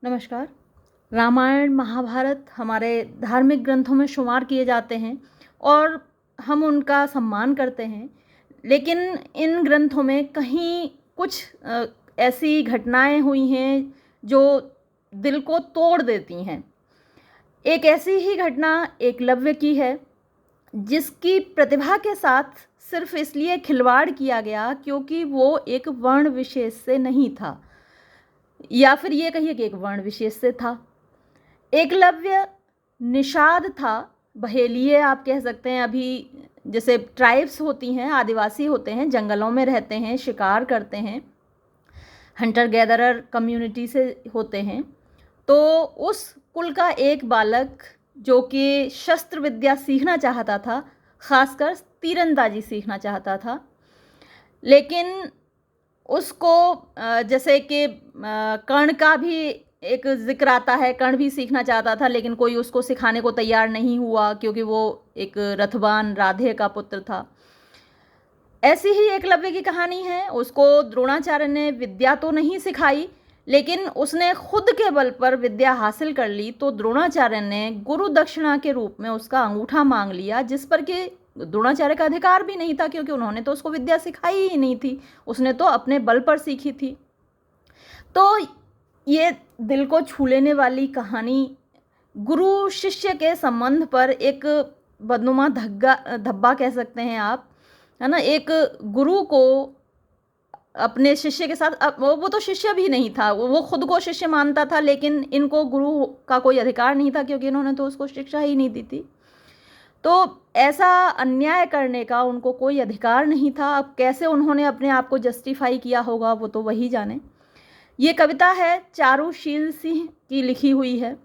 नमस्कार। रामायण महाभारत हमारे धार्मिक ग्रंथों में शुमार किए जाते हैं और हम उनका सम्मान करते हैं। लेकिन इन ग्रंथों में कहीं कुछ ऐसी घटनाएं हुई हैं जो दिल को तोड़ देती हैं। एक ऐसी ही घटना एकलव्य की है, जिसकी प्रतिभा के साथ सिर्फ इसलिए खिलवाड़ किया गया क्योंकि वो एक वर्ण विशेष से नहीं था, या फिर ये कहिए कि एक वर्ण विशेष से था। एकलव्य निषाद था, बहेलिए आप कह सकते हैं। अभी जैसे ट्राइब्स होती हैं, आदिवासी होते हैं, जंगलों में रहते हैं, शिकार करते हैं, हंटर गैदरर कम्युनिटी से होते हैं। तो उस कुल का एक बालक जो कि शस्त्र विद्या सीखना चाहता था, खासकर तीरंदाजी सीखना चाहता था, लेकिन उसको जैसे कि कर्ण का भी एक जिक्र आता है। कर्ण भी सीखना चाहता था, लेकिन कोई उसको सिखाने को तैयार नहीं हुआ क्योंकि वो एक रथवान राधे का पुत्र था। ऐसी ही एकलव्य की कहानी है। उसको द्रोणाचार्य ने विद्या तो नहीं सिखाई, लेकिन उसने खुद के बल पर विद्या हासिल कर ली। तो द्रोणाचार्य ने गुरु दक्षिणा के रूप में उसका अंगूठा मांग लिया, जिस पर कि द्रोणाचार्य का अधिकार भी नहीं था, क्योंकि उन्होंने तो उसको विद्या सिखाई ही नहीं थी, उसने तो अपने बल पर सीखी थी। तो ये दिल को छू लेने वाली कहानी गुरु शिष्य के संबंध पर एक बदनुमा धब्बा कह सकते हैं आप, है ना। एक गुरु को अपने शिष्य के साथ, वो तो शिष्य भी नहीं था, वो खुद को शिष्य मानता था, लेकिन इनको गुरु का कोई अधिकार नहीं था क्योंकि इन्होंने तो उसको शिक्षा ही नहीं दी थी। तो ऐसा अन्याय करने का उनको कोई अधिकार नहीं था। अब कैसे उन्होंने अपने आप को जस्टिफाई किया होगा वो तो वही जाने। ये कविता है चारुशील सिंह की लिखी हुई है।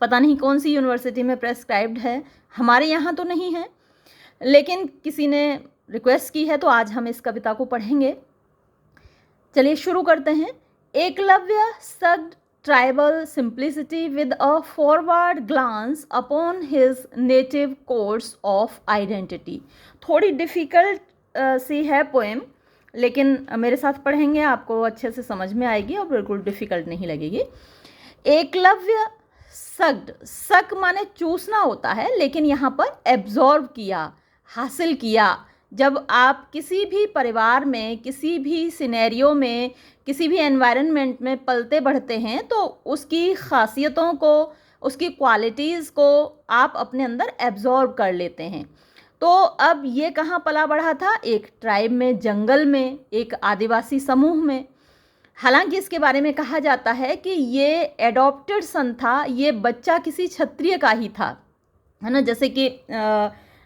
पता नहीं कौन सी यूनिवर्सिटी में प्रेस्क्राइब्ड है, हमारे यहाँ तो नहीं है, लेकिन किसी ने रिक्वेस्ट की है तो आज हम इस कविता को पढ़ेंगे। चलिए शुरू करते हैं। Eklavya sucked tribal simplicity with a forward glance upon his native course of identity। थोड़ी डिफ़िकल्ट सी है पोएम, लेकिन मेरे साथ पढ़ेंगे आपको अच्छे से समझ में आएगी और बिल्कुल डिफ़िकल्ट नहीं लगेगी। एकलव्य सग्ड, सक माने चूसना होता है, लेकिन यहाँ पर एब्जॉर्ब किया, हासिल किया। जब आप किसी भी परिवार में, किसी भी सिनेरियो में, किसी भी एनवायरनमेंट में पलते बढ़ते हैं तो उसकी खासियतों को, उसकी क्वालिटीज़ को आप अपने अंदर एब्जॉर्ब कर लेते हैं। तो अब ये कहाँ पला बढ़ा था? एक ट्राइब में, जंगल में, एक आदिवासी समूह में। हालांकि इसके बारे में कहा जाता है कि ये एडॉप्टेड सन था, ये बच्चा किसी क्षत्रिय का ही था, है ना। जैसे कि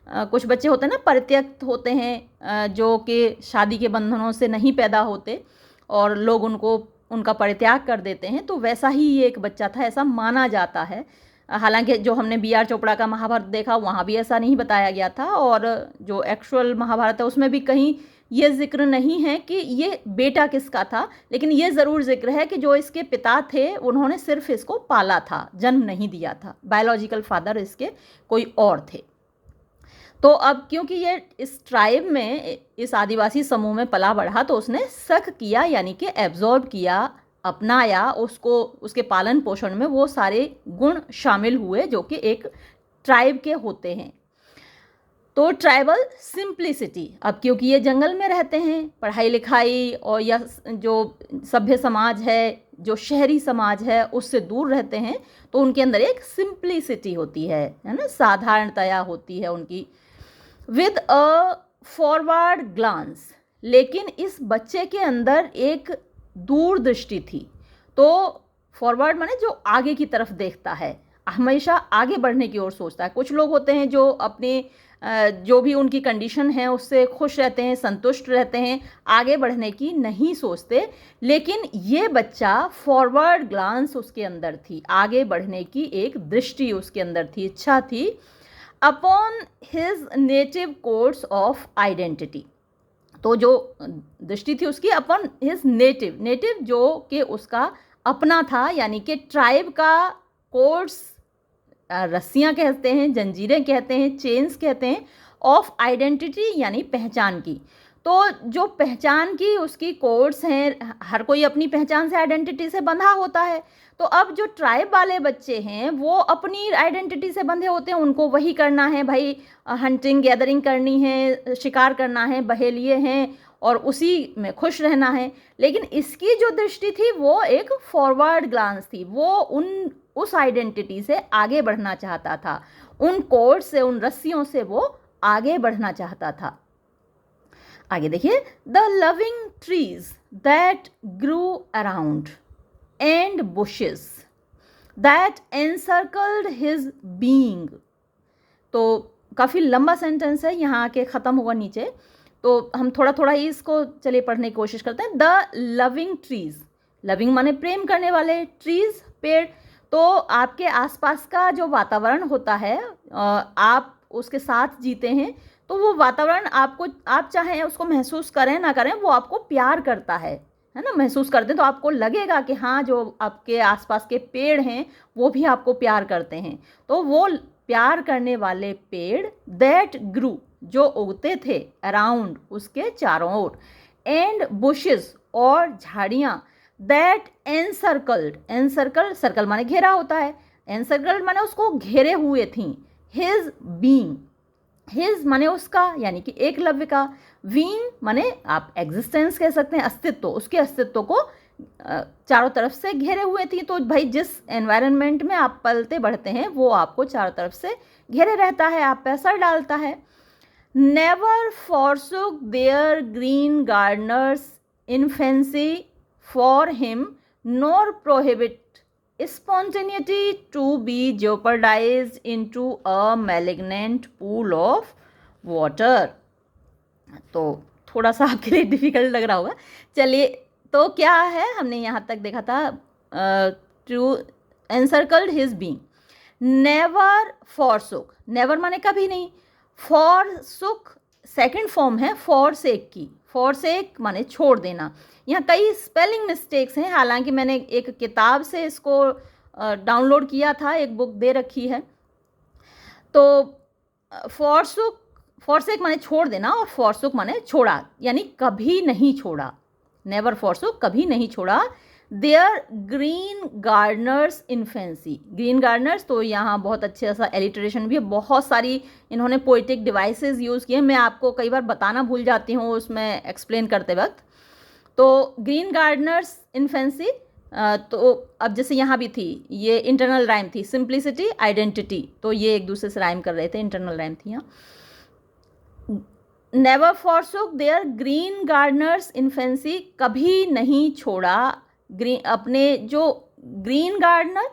कुछ बच्चे होते हैं ना, परित्यक्त होते हैं, जो कि शादी के बंधनों से नहीं पैदा होते और लोग उनको, उनका परित्याग कर देते हैं। तो वैसा ही ये एक बच्चा था, ऐसा माना जाता है। हालांकि जो हमने B.R. चोपड़ा का महाभारत देखा वहाँ भी ऐसा नहीं बताया गया था, और जो एक्चुअल महाभारत है उसमें भी कहीं ये जिक्र नहीं है कि ये बेटा किसका था। लेकिन ये ज़रूर जिक्र है कि जो इसके पिता थे उन्होंने सिर्फ इसको पाला था, जन्म नहीं दिया था। बायोलॉजिकल फादर इसके कोई और थे। तो अब क्योंकि ये इस ट्राइब में, इस आदिवासी समूह में पला बढ़ा, तो उसने सक किया, यानी कि एब्जॉर्ब किया, अपनाया उसको। उसके पालन पोषण में वो सारे गुण शामिल हुए जो कि एक ट्राइब के होते हैं। तो ट्राइबल सिंप्लिसिटी, अब क्योंकि ये जंगल में रहते हैं, पढ़ाई लिखाई और या जो सभ्य समाज है, जो शहरी समाज है, उससे दूर रहते हैं, तो उनके अंदर एक सिंप्लिसिटी होती है ना, साधारणतया होती है उनकी। विद अ फॉरवर्ड ग्लांस, लेकिन इस बच्चे के अंदर एक दूरदृष्टि थी। तो फॉरवर्ड माने जो आगे की तरफ देखता है, हमेशा आगे बढ़ने की ओर सोचता है। कुछ लोग होते हैं जो अपने जो भी उनकी कंडीशन है उससे खुश रहते हैं, संतुष्ट रहते हैं, आगे बढ़ने की नहीं सोचते। लेकिन ये बच्चा, फॉरवर्ड ग्लांस उसके अंदर थी, आगे बढ़ने की एक दृष्टि उसके अंदर थी, इच्छा थी। Upon his native course of identity, तो जो दृष्टि थी उसकी अपॉन हिज नेटिव, नेटिव जो कि उसका अपना था, यानी कि ट्राइब का कोर्स, रस्सियाँ कहते हैं, जंजीरें कहते हैं, चेन्स कहते हैं, ऑफ आइडेंटिटी यानी पहचान की। तो जो पहचान की उसकी कोड्स हैं, हर कोई अपनी पहचान से, आइडेंटिटी से बंधा होता है। तो अब जो ट्राइब वाले बच्चे हैं वो अपनी आइडेंटिटी से बंधे होते हैं, उनको वही करना है भाई, हंटिंग गैदरिंग करनी है, शिकार करना है, बहेलिए हैं और उसी में खुश रहना है। लेकिन इसकी जो दृष्टि थी वो एक फॉरवर्ड ग्लांस थी, वो उस आइडेंटिटी से आगे बढ़ना चाहता था, उन कोड से, उन रस्सियों से वो आगे बढ़ना चाहता था। आगे देखिए, the loving trees that grew around and bushes that encircled his being. तो काफ़ी लंबा सेंटेंस है, यहाँ आके ख़त्म होगा नीचे, तो हम थोड़ा थोड़ा ही इसको चलिए पढ़ने की कोशिश करते हैं। द लविंग ट्रीज, लविंग माने प्रेम करने वाले, ट्रीज पेड़। तो आपके आसपास का जो वातावरण होता है, आप उसके साथ जीते हैं, तो वो वातावरण आपको, आप चाहे उसको महसूस करें ना करें, वो आपको प्यार करता है ना। महसूस करते हैं तो आपको लगेगा कि हाँ, जो आपके आसपास के पेड़ हैं वो भी आपको प्यार करते हैं। तो वो प्यार करने वाले पेड़, दैट ग्रू, जो उगते थे, अराउंड, उसके चारों ओर, एंड बुशेस, और झाड़ियाँ, दैट एनसर्कल्ड, एनसर्कल, सर्कल माने घेरा होता है, एनसर्कल्ड माने उसको घेरे हुए थी, हिज बीइंग, हिज माने उसका, यानी कि एकलव्य का, बीइंग माने आप एग्जिस्टेंस कह सकते हैं, अस्तित्व, उसके अस्तित्व को चारों तरफ से घेरे हुए थी। तो भाई जिस एनवायरनमेंट में आप पलते बढ़ते हैं वो आपको चारों तरफ से घेरे रहता है, आप पे असर डालता है। Never forsook their green Gardner's infancy for him, nor prohibit spontaneity to be jeopardized into a malignant pool of water। तो थोड़ा सा आपके लिए डिफिकल्ट लग रहा होगा। चलिए, तो क्या है, हमने यहाँ तक देखा था, to encircled his being, never forsook, never माने कभी नहीं, फॉरसुक सेकंड फॉर्म है फॉरसेक की, फॉरसेक माने छोड़ देना। यहाँ कई स्पेलिंग मिस्टेक्स हैं, हालांकि मैंने एक किताब से इसको डाउनलोड किया था, एक बुक दे रखी है। तो फॉरसुक, फॉरसेक माने छोड़ देना, और फॉरसुक माने छोड़ा, यानी कभी नहीं छोड़ा, नेवर फॉरसुक, कभी नहीं छोड़ा, their green Gardner's infancy, green gardeners, तो यहाँ बहुत अच्छे सा एलिटरेशन भी है, बहुत सारी इन्होंने पोइटिक डिवाइसेस यूज़ किए, मैं आपको कई बार बताना भूल जाती हूँ उसमें एक्सप्लेन करते वक्त। तो ग्रीन गार्डनर्स इन्फेंसी, तो अब जैसे यहाँ भी थी, ये इंटरनल राइम थी, सिंप्लिसिटी आइडेंटिटी, तो ये एक दूसरे से राइम कर रहे थे, इंटरनल राइम थी यहाँ। Never forsook their green Gardner's infancy, कभी नहीं छोड़ा ग्रीन, अपने जो ग्रीन गार्डनर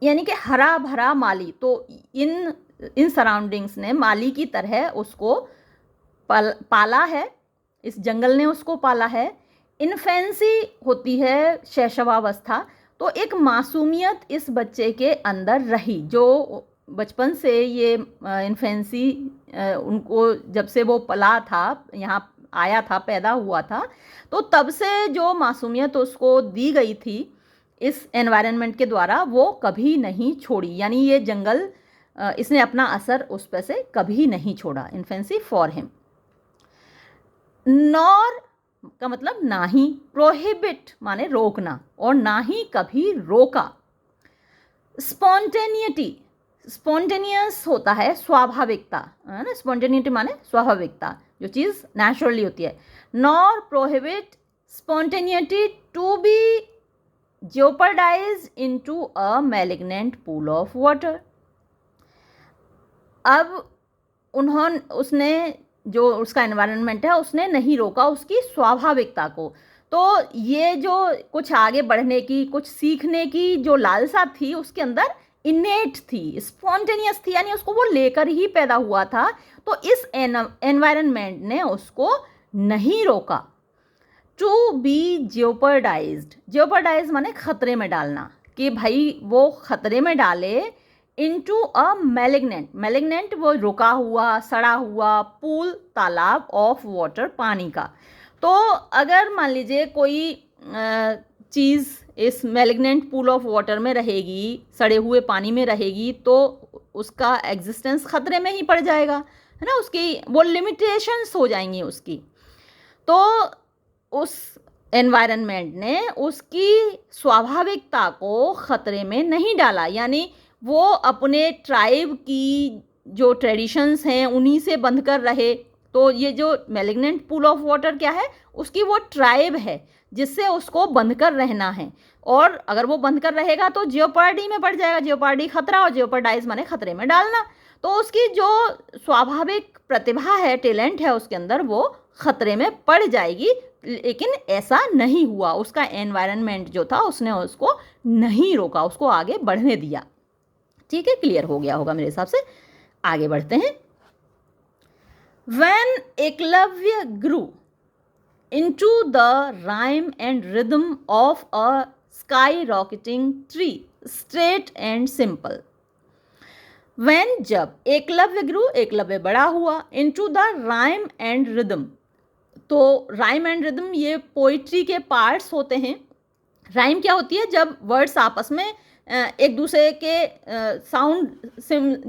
यानी कि हरा भरा माली, तो इन सराउंडिंग्स ने माली की तरह उसको पाला है, इस जंगल ने उसको पाला है। इन्फेंसी होती है शैशवावस्था, तो एक मासूमियत इस बच्चे के अंदर रही, जो बचपन से ये इन्फेंसी उनको, जब से वो पला था, यहाँ आया था, पैदा हुआ था, तो तब से जो मासूमियत उसको दी गई थी इस एनवायरनमेंट के द्वारा, वो कभी नहीं छोड़ी, यानी ये जंगल, इसने अपना असर उस पर से कभी नहीं छोड़ा। इन्फेंसी फॉर हिम, नॉर का मतलब ना ही, प्रोहिबिट माने रोकना, और ना ही कभी रोका। स्पॉन्टेनिटी, स्पॉन्टेनियस होता है स्वाभाविकता, है ना, स्पॉन्टेनिटी माने स्वाभाविकता, जो चीज़ नेचुरली होती है। Nor prohibit spontaneity to be jeopardized into a malignant pool of water। अब उसने जो उसका एनवायरनमेंट है उसने नहीं रोका उसकी स्वाभाविकता को। तो ये जो कुछ आगे बढ़ने की, कुछ सीखने की जो लालसा थी उसके अंदर इनेट थी, स्पॉन्टेनियस थी, यानी उसको वो लेकर ही पैदा हुआ था। तो इस एनवायरनमेंट ने उसको नहीं रोका। टू बी जेओपर्डाइज्ड, जेओपर्डाइज माने खतरे में डालना, कि भाई वो खतरे में डाले इनटू अ मैलिग्नेंट, मैलिग्नेंट वो रुका हुआ, सड़ा हुआ पूल, तालाब ऑफ वाटर, पानी का। तो अगर मान लीजिए कोई चीज़ इस मैलिग्नेंट पूल ऑफ वाटर में रहेगी, सड़े हुए पानी में रहेगी, तो उसका एग्जिस्टेंस खतरे में ही पड़ जाएगा, है ना, उसकी वो लिमिटेशंस हो जाएंगी उसकी। तो उस एनवायरनमेंट ने उसकी स्वाभाविकता को ख़तरे में नहीं डाला, यानी वो अपने ट्राइब की जो ट्रेडिशंस हैं उन्हीं से बंध कर रहे। तो ये जो मैलिग्नेंट पूल ऑफ वाटर क्या है, उसकी वो ट्राइब है जिससे उसको बंध कर रहना है, और अगर वो बंध कर रहेगा तो जियोपार्डी में पड़ जाएगा। जियोपार्डी खतरा, और जियोपार्डाइज माने खतरे में डालना। तो उसकी जो स्वाभाविक प्रतिभा है, टैलेंट है उसके अंदर, वो खतरे में पड़ जाएगी। लेकिन ऐसा नहीं हुआ, उसका एनवायरनमेंट जो था उसने उसको नहीं रोका, उसको आगे बढ़ने दिया। ठीक है, क्लियर हो गया होगा मेरे हिसाब से। आगे बढ़ते हैं। When Eklavya grew into the rhyme and rhythm of a skyrocketing tree, straight and simple. When जब एकलव्य grew, एकलव्य बड़ा हुआ, into the rhyme and rhythm, तो राइम एंड रिदम ये पोइट्री के पार्ट्स होते हैं। राइम क्या होती है, जब वर्ड्स आपस में एक दूसरे के साउंड,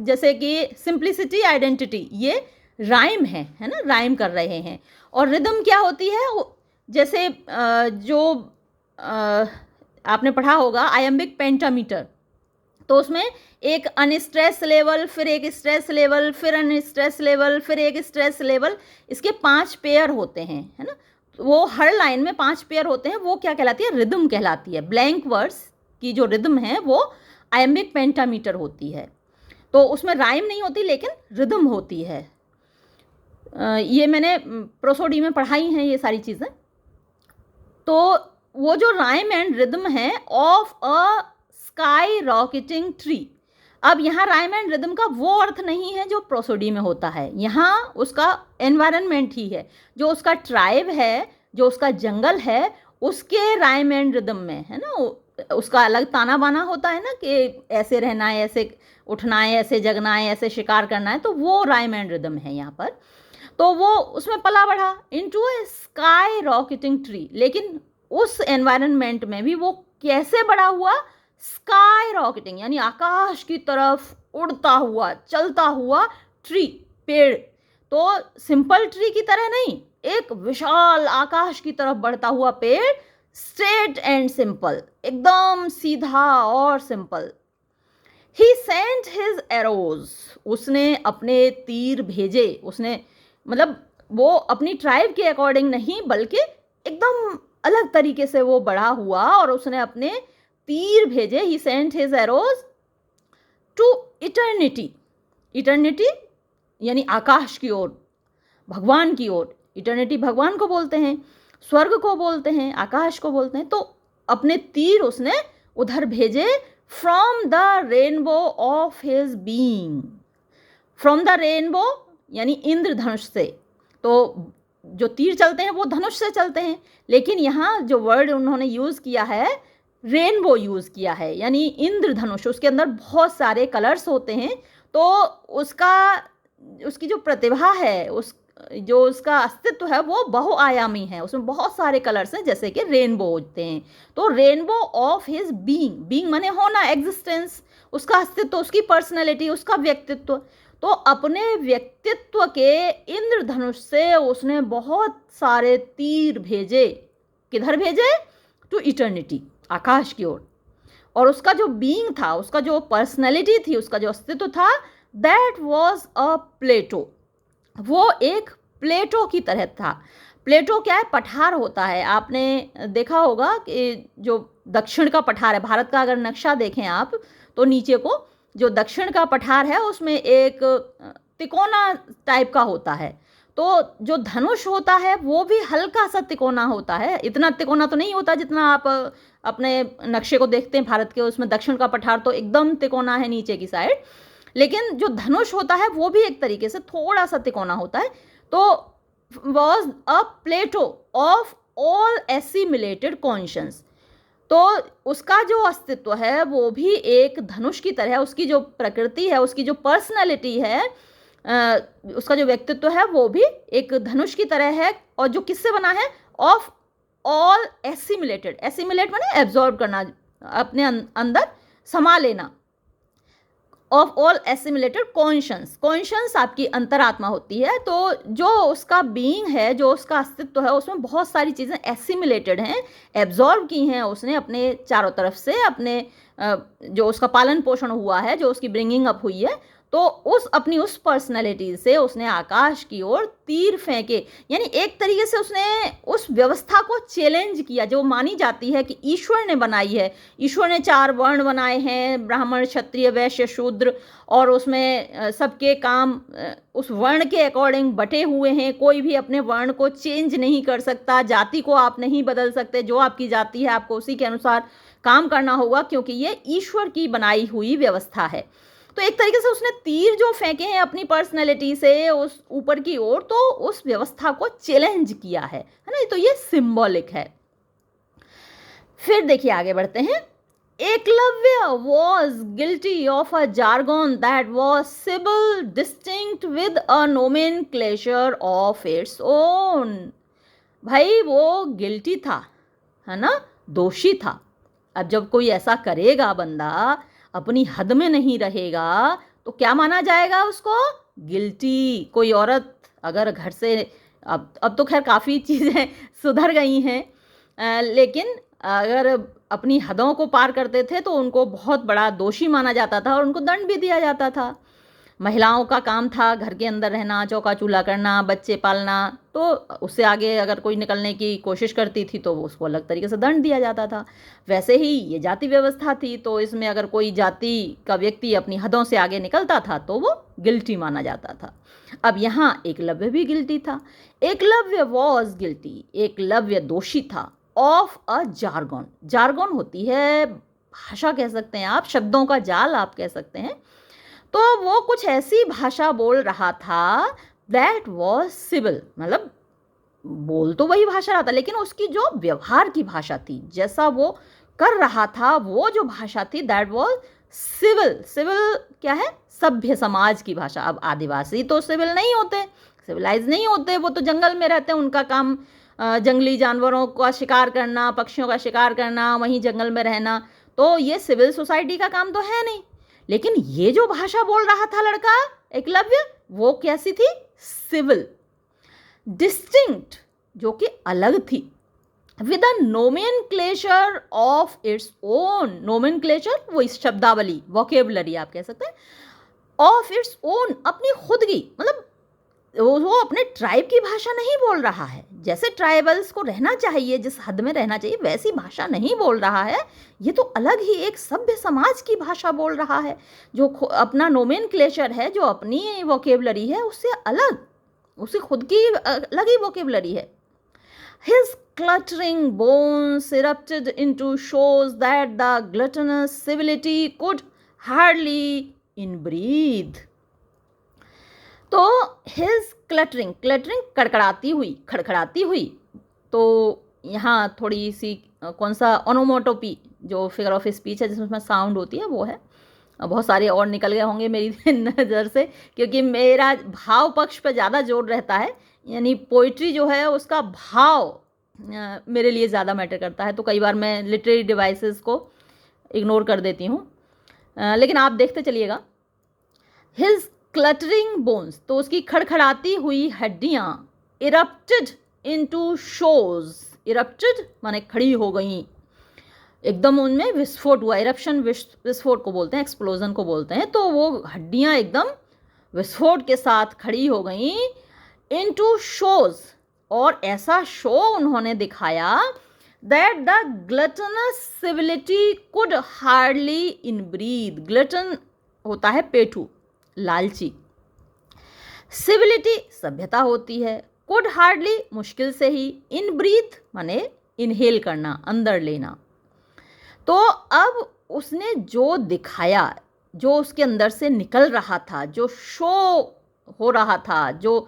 जैसे कि सिंप्लिसिटी, आइडेंटिटी, ये राइम है ना, राइम कर रहे हैं। और रिदम क्या होती है, जैसे जो आपने पढ़ा होगा आयम्बिक पेंटामीटर, तो उसमें एक अनस्ट्रेस लेवल, फिर एक स्ट्रेस लेवल, फिर अनस्ट्रेस लेवल, फिर एक स्ट्रेस लेवल, इसके 5 पेयर होते हैं, है ना। वो हर लाइन में 5 पेयर होते हैं, वो क्या कहलाती है, रिदम कहलाती है। ब्लैंक वर्ड्स की जो रिदम है वो आयम्बिक पेंटामीटर होती है। तो उसमें राइम नहीं होती लेकिन रिदम होती है। ये मैंने प्रोसोडी में पढ़ाई हैं ये सारी चीज़ें। तो वो जो राइम एंड रिदम है of a sky rocketing tree, अब यहाँ राइम एंड रिदम का वो अर्थ नहीं है जो प्रोसोडी में होता है। यहाँ उसका एनवायरनमेंट ही है, जो उसका ट्राइब है, जो उसका जंगल है, उसके राइम एंड रिदम में, है ना। उसका अलग ताना बाना होता है ना कि ऐसे रहना है, ऐसे उठना है, ऐसे जगना है, ऐसे शिकार करना है, तो वो राइम एंड रिदम है यहाँ पर। तो वो उसमें पला बढ़ा इनटू ए स्काई रॉकेटिंग ट्री। लेकिन उस एनवायरनमेंट में भी वो कैसे बड़ा हुआ, स्काई रॉकेटिंग, यानी आकाश की तरफ उड़ता हुआ, चलता हुआ ट्री, पेड़। तो सिंपल ट्री की तरह नहीं, एक विशाल आकाश की तरफ बढ़ता हुआ पेड़, स्ट्रेट एंड सिंपल, एकदम सीधा और सिंपल। ही सेंट हिज एरोज, उसने अपने तीर भेजे। उसने मतलब वो अपनी ट्राइब के अकॉर्डिंग नहीं, बल्कि एकदम अलग तरीके से वो बड़ा हुआ और उसने अपने तीर भेजे। He sent his arrows to eternity, eternity यानी आकाश की ओर, भगवान की ओर। इटर्निटी भगवान को बोलते हैं, स्वर्ग को बोलते हैं, आकाश को बोलते हैं। तो अपने तीर उसने उधर भेजे। From the rainbow of his being, from the rainbow यानी इंद्रधनुष से। तो जो तीर चलते हैं वो धनुष से चलते हैं, लेकिन यहाँ जो वर्ड उन्होंने यूज़ किया है, रेनबो यूज़ किया है, यानी इंद्रधनुष। उसके अंदर बहुत सारे कलर्स होते हैं, तो उसकी जो प्रतिभा है, जो उसका अस्तित्व है वो बहुआयामी है। उसमें बहुत सारे कलर्स हैं, जैसे कि रेनबो होते हैं। तो rainbow of his being, being माने होना, एग्जिस्टेंस, उसका अस्तित्व, उसकी पर्सनैलिटी, उसका व्यक्तित्व। तो अपने व्यक्तित्व के इंद्रधनुष से उसने बहुत सारे तीर भेजे। किधर भेजे? टू इटर्निटी, आकाश की ओर। और उसका जो बीइंग था, उसका जो पर्सनैलिटी थी, उसका जो अस्तित्व था, दैट वाज अ प्लेटो, वो एक प्लेटो की तरह था। प्लेटो क्या है? पठार होता है। आपने देखा होगा कि जो दक्षिण का पठार है, भारत का अगर नक्शा देखें आप, तो नीचे को जो दक्षिण का पठार है उसमें एक तिकोना टाइप का होता है। तो जो धनुष होता है वो भी हल्का सा तिकोना होता है, इतना तिकोना तो नहीं होता जितना आप अपने नक्शे को देखते हैं भारत के। उसमें दक्षिण का पठार तो एकदम तिकोना है नीचे की साइड, लेकिन जो धनुष होता है वो भी एक तरीके से थोड़ा सा तिकोना होता है। तो was a plateau of all assimilated conscious, तो उसका जो अस्तित्व है वो भी एक धनुष की तरह है। उसकी जो प्रकृति है, उसकी जो पर्सनैलिटी है, उसका जो व्यक्तित्व है वो भी एक धनुष की तरह है। और जो किससे बना है? ऑफ ऑल एसिमिलेटेड, एसिमिलेट माने एब्जॉर्ब करना, अपने अंदर समा लेना। Of all assimilated conscience, conscience आपकी अंतरात्मा होती है। तो जो उसका बीइंग है, जो उसका अस्तित्व है, उसमें बहुत सारी चीज़ें एसिमिलेटेड हैं, एब्जॉर्ब की हैं उसने अपने चारों तरफ से, अपने जो उसका पालन पोषण हुआ है, जो उसकी ब्रिंगिंग अप हुई है, तो उस पर्सनैलिटी से उसने आकाश की ओर तीर फेंके। यानी एक तरीके से उसने उस व्यवस्था को चैलेंज किया जो मानी जाती है कि ईश्वर ने बनाई है। ईश्वर ने 4 वर्ण बनाए हैं, ब्राह्मण, क्षत्रिय, वैश्य, शूद्र, और उसमें सबके काम उस वर्ण के अकॉर्डिंग बटे हुए हैं। कोई भी अपने वर्ण को चेंज नहीं कर सकता, जाति को आप नहीं बदल सकते। जो आपकी जाति है आपको उसी के अनुसार काम करना होगा, क्योंकि ये ईश्वर की बनाई हुई व्यवस्था है। तो एक तरीके से उसने तीर जो फेंके हैं अपनी पर्सनैलिटी से उस ऊपर की ओर, तो उस व्यवस्था को चैलेंज किया है ना। तो ये सिंबॉलिक है। फिर देखिए आगे बढ़ते हैं। Eklavya was guilty of a jargon that was Sibal distinct with a nomenclature of its own. भाई वो गिल्टी था, है ना, दोषी था। अब जब कोई ऐसा करेगा, बंदा अपनी हद में नहीं रहेगा, तो क्या माना जाएगा उसको? गिल्टी। कोई औरत अगर घर से, अब तो खैर काफ़ी चीज़ें सुधर गई हैं, लेकिन अगर अपनी हदों को पार करते थे तो उनको बहुत बड़ा दोषी माना जाता था और उनको दंड भी दिया जाता था। महिलाओं का काम था घर के अंदर रहना, चौका चूल्हा करना, बच्चे पालना। तो उससे आगे अगर कोई निकलने की कोशिश करती थी तो उसको अलग तरीके से दंड दिया जाता था। वैसे ही ये जाति व्यवस्था थी, तो इसमें अगर कोई जाति का व्यक्ति अपनी हदों से आगे निकलता था तो वो गिल्टी माना जाता था। अब यहाँ एकलव्य भी गिल्टी था। एकलव्य वॉज गिल्टी, एकलव्य दोषी था, ऑफ अ जार्गन। जार्गन होती है भाषा, कह सकते हैं आप, शब्दों का जाल आप कह सकते हैं। तो वो कुछ ऐसी भाषा बोल रहा था दैट वॉज सिविल, मतलब बोल तो वही भाषा रहा था, लेकिन उसकी जो व्यवहार की भाषा थी, जैसा वो कर रहा था, वो जो भाषा थी दैट वॉज सिविल। सिविल क्या है? सभ्य समाज की भाषा। अब आदिवासी तो सिविल नहीं होते, सिविलाइज नहीं होते, वो तो जंगल में रहते हैं। उनका काम जंगली जानवरों का शिकार करना, पक्षियों का शिकार करना, वहीं जंगल में रहना। तो ये सिविल सोसाइटी का काम तो है नहीं। लेकिन ये जो भाषा बोल रहा था लड़का एकलव्य, वो कैसी थी? सिविल। डिस्टिंक्ट, जो कि अलग थी, with a nomenclature of its own. Nomenclature वो इस शब्दावली, वोकेबुलरी आप कह सकते हैं, ऑफ इट्स ओन, अपनी खुद की। मतलब वो अपने ट्राइब की भाषा नहीं बोल रहा है। जैसे ट्राइबल्स को रहना चाहिए, जिस हद में रहना चाहिए, वैसी भाषा नहीं बोल रहा है। ये तो अलग ही एक सभ्य समाज की भाषा बोल रहा है, जो अपना नोमेनक्लेचर है, जो अपनी वोकेबुलरी है, उससे अलग, उसे खुद की अलग ही वोकेबुलरी है। His cluttering bones erupted into shows that the gluttonous civility could hardly inbreathe. तो हिज क्लटरिंग, क्लटरिंग कड़कड़ाती हुई, खड़खड़ाती हुई। तो यहाँ थोड़ी सी कौन सा ओनोमोटोपी, जो फिगर ऑफ स्पीच है जिसमें साउंड होती है, वो है। बहुत सारे और निकल गए होंगे मेरी नज़र से, क्योंकि मेरा भाव पक्ष पर ज़्यादा जोर रहता है। यानी पोइट्री जो है उसका भाव मेरे लिए ज़्यादा मैटर करता है। तो कई बार मैं लिटरेरी डिवाइसेस को इग्नोर कर देती हूँ, लेकिन आप देखते चलिएगा। हिज क्लटरिंग बोन्स, तो उसकी खड़खड़ाती हुई हड्डियाँ, इरप्टेड इनटू शोज। इरप्टेड माने खड़ी हो गई, एकदम उनमें विस्फोट हुआ। इरप्शन विस्फोट को बोलते हैं, एक्सप्लोजन को बोलते हैं। तो वो हड्डियाँ एकदम विस्फोट के साथ खड़ी हो गई, इनटू शोज, और ऐसा शो उन्होंने दिखाया that the gluttonous civility could hardly inbreathe. Glutton होता है पेटू, लालची। सिविलिटी सभ्यता होती है। कुड हार्डली मुश्किल से ही, इन ब्रीथ माने इनहेल करना, अंदर लेना। तो अब उसने जो दिखाया, जो उसके अंदर से निकल रहा था, जो शो हो रहा था, जो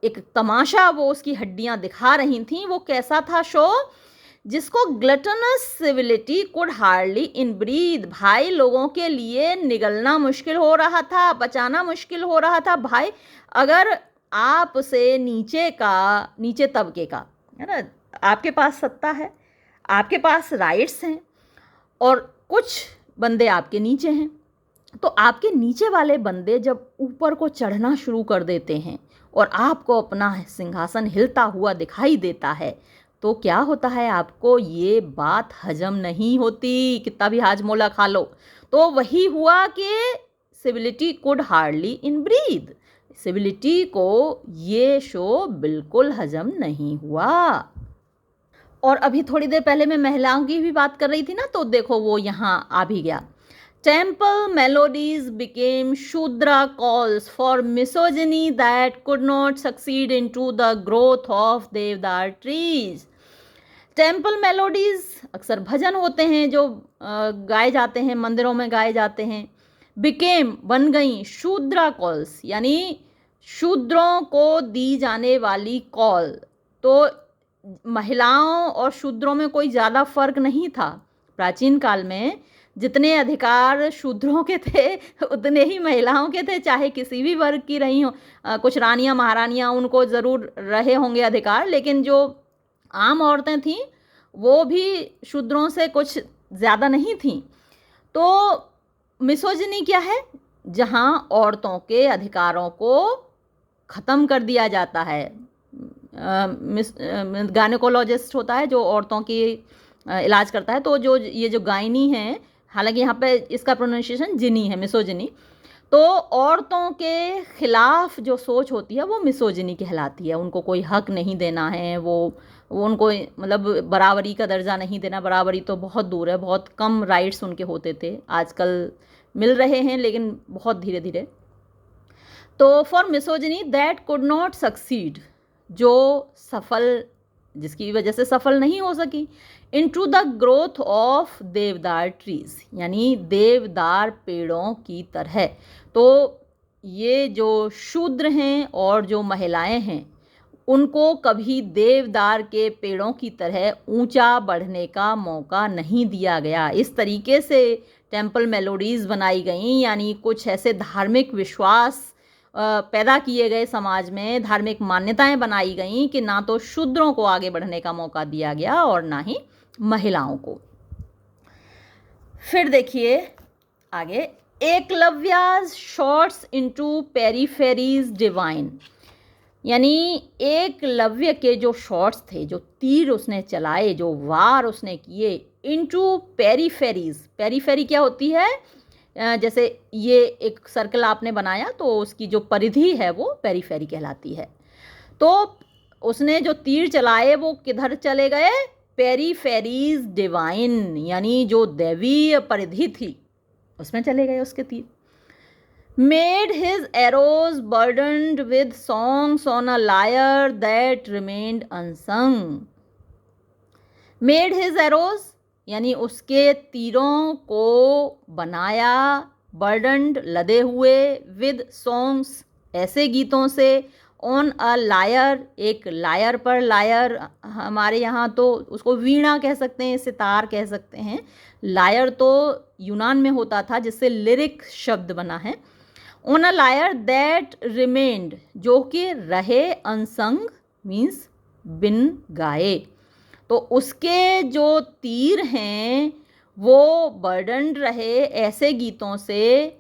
एक तमाशा वो उसकी हड्डियां दिखा रही थीं, वो कैसा था शो? जिसको gluttonous civility could hardly in breathe, भाई लोगों के लिए निगलना मुश्किल हो रहा था, बचाना मुश्किल हो रहा था। भाई अगर आपसे नीचे तबके का, है ना, आपके पास सत्ता है, आपके पास राइट्स हैं, और कुछ बंदे आपके नीचे हैं, तो आपके नीचे वाले बंदे जब ऊपर को चढ़ना शुरू कर देते हैं और आपको अपना सिंहासन हिलता हुआ दिखाई देता है, तो क्या होता है, आपको ये बात हजम नहीं होती, कितना भी हाजमोला खा लो। तो वही हुआ कि civility could hardly in breathe, civility को ये शो बिल्कुल हजम नहीं हुआ। और अभी थोड़ी देर पहले मैं महिलाओं की भी बात कर रही थी ना, तो देखो वो यहाँ आ भी गया। Temple melodies became Shudra calls for misogyny that could not succeed into the growth of देवदार trees. टेम्पल मेलोडीज अक्सर भजन होते हैं जो गाए जाते हैं, मंदिरों में गाए जाते हैं। बिकेम बन गई शूद्रा कॉल्स, यानी शूद्रों को दी जाने वाली कॉल। तो महिलाओं और शूद्रों में कोई ज़्यादा फर्क नहीं था। प्राचीन काल में जितने अधिकार शूद्रों के थे उतने ही महिलाओं के थे, चाहे किसी भी वर्ग की रही हो। कुछ रानियां महारानियां, उनको ज़रूर रहे होंगे अधिकार, लेकिन जो आम औरतें थीं वो भी शूद्रों से कुछ ज़्यादा नहीं थीं। तो मिसोजिनी क्या है? जहाँ औरतों के अधिकारों को ख़त्म कर दिया जाता है। गायनेकोलॉजिस्ट होता है जो औरतों की इलाज करता है, तो जो ये जो गायनी है, हालांकि यहाँ पे इसका प्रोनाउंसिएशन जिनी है, मिसोजिनी। तो औरतों के खिलाफ जो सोच होती है वो मिसोजिनी कहलाती है। उनको कोई हक नहीं देना है, वो उनको मतलब बराबरी का दर्जा नहीं देना। बराबरी तो बहुत दूर है, बहुत कम राइट्स उनके होते थे, आजकल मिल रहे हैं लेकिन बहुत धीरे धीरे। तो for misogyny that could not succeed, जो सफल, जिसकी वजह से सफल नहीं हो सकी, इनटू द ग्रोथ ऑफ देवदार ट्रीज, यानी देवदार पेड़ों की तरह। तो ये जो शूद्र हैं और जो महिलाएं हैं, उनको कभी देवदार के पेड़ों की तरह ऊंचा बढ़ने का मौका नहीं दिया गया। इस तरीके से टेम्पल मेलोडीज़ बनाई गई, यानी कुछ ऐसे धार्मिक विश्वास पैदा किए गए, समाज में धार्मिक मान्यताएं बनाई गई कि ना तो शूद्रों को आगे बढ़ने का मौका दिया गया और ना ही महिलाओं को। फिर देखिए आगे, एकलव्याज शॉट्स इनटू पेरीफेरीज डिवाइन, यानी एकलव्य के जो शॉट्स थे, जो तीर उसने चलाए, जो वार उसने किए, इनटू पेरीफेरीज। पेरीफेरी क्या होती है? जैसे ये एक सर्कल आपने बनाया तो उसकी जो परिधि है वो पेरीफेरी कहलाती है। तो उसने जो तीर चलाए वो किधर चले गए? पेरीफेरीज डिवाइन, यानी जो दैवीय परिधि थी उसमें चले गए उसके तीर। Made his arrows burdened with songs on a lyre that remained unsung. Made his arrows, यानी उसके तीरों को बनाया, burdened लदे हुए, with songs ऐसे गीतों से, on a lyre एक लायर पर, लायर हमारे यहाँ तो उसको वीणा कह सकते हैं, सितार कह सकते हैं। लायर तो यूनान में होता था जिससे लिरिक शब्द बना है। On a liar that remained, जो कि रहे, अनसंग मीन्स बिन गाए। तो उसके जो तीर हैं वो बर्डन्ड रहे ऐसे गीतों से,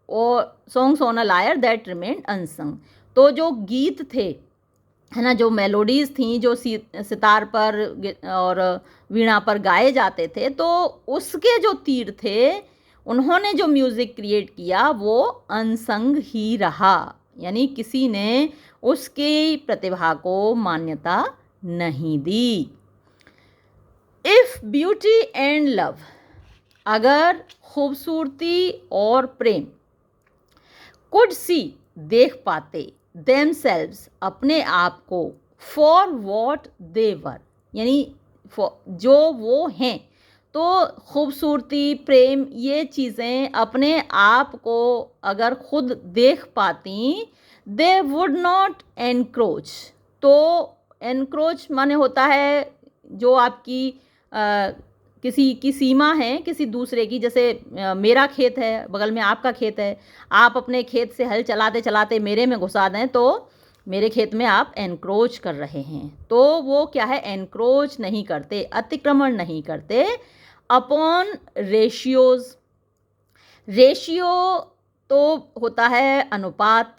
और songs on a liar that remained unsung. तो जो गीत थे, है ना, जो मेलोडीज़ थी जो सितार पर और वीणा पर गाए जाते थे, तो उसके जो तीर थे, उन्होंने जो म्यूज़िक क्रिएट किया वो अनसंग ही रहा, यानी किसी ने उसकी प्रतिभा को मान्यता नहीं दी। इफ़ ब्यूटी एंड लव, अगर खूबसूरती और प्रेम, कुड सी देख पाते, देमसेल्व्स अपने आप को, फॉर वॉट दे वर, यानी जो वो हैं, तो खूबसूरती, प्रेम, ये चीज़ें अपने आप को अगर खुद देख पाती, दे वुड नॉट एनक्रोच। तो एनक्रोच माने होता है जो आपकी किसी की सीमा है किसी दूसरे की। जैसे मेरा खेत है, बगल में आपका खेत है, आप अपने खेत से हल चलाते चलाते मेरे में घुसा दें तो मेरे खेत में आप एनक्रोच कर रहे हैं। तो वो क्या है? एनक्रोच नहीं करते, अतिक्रमण नहीं करते अपॉन रेशियोज। रेशियो तो होता है अनुपात।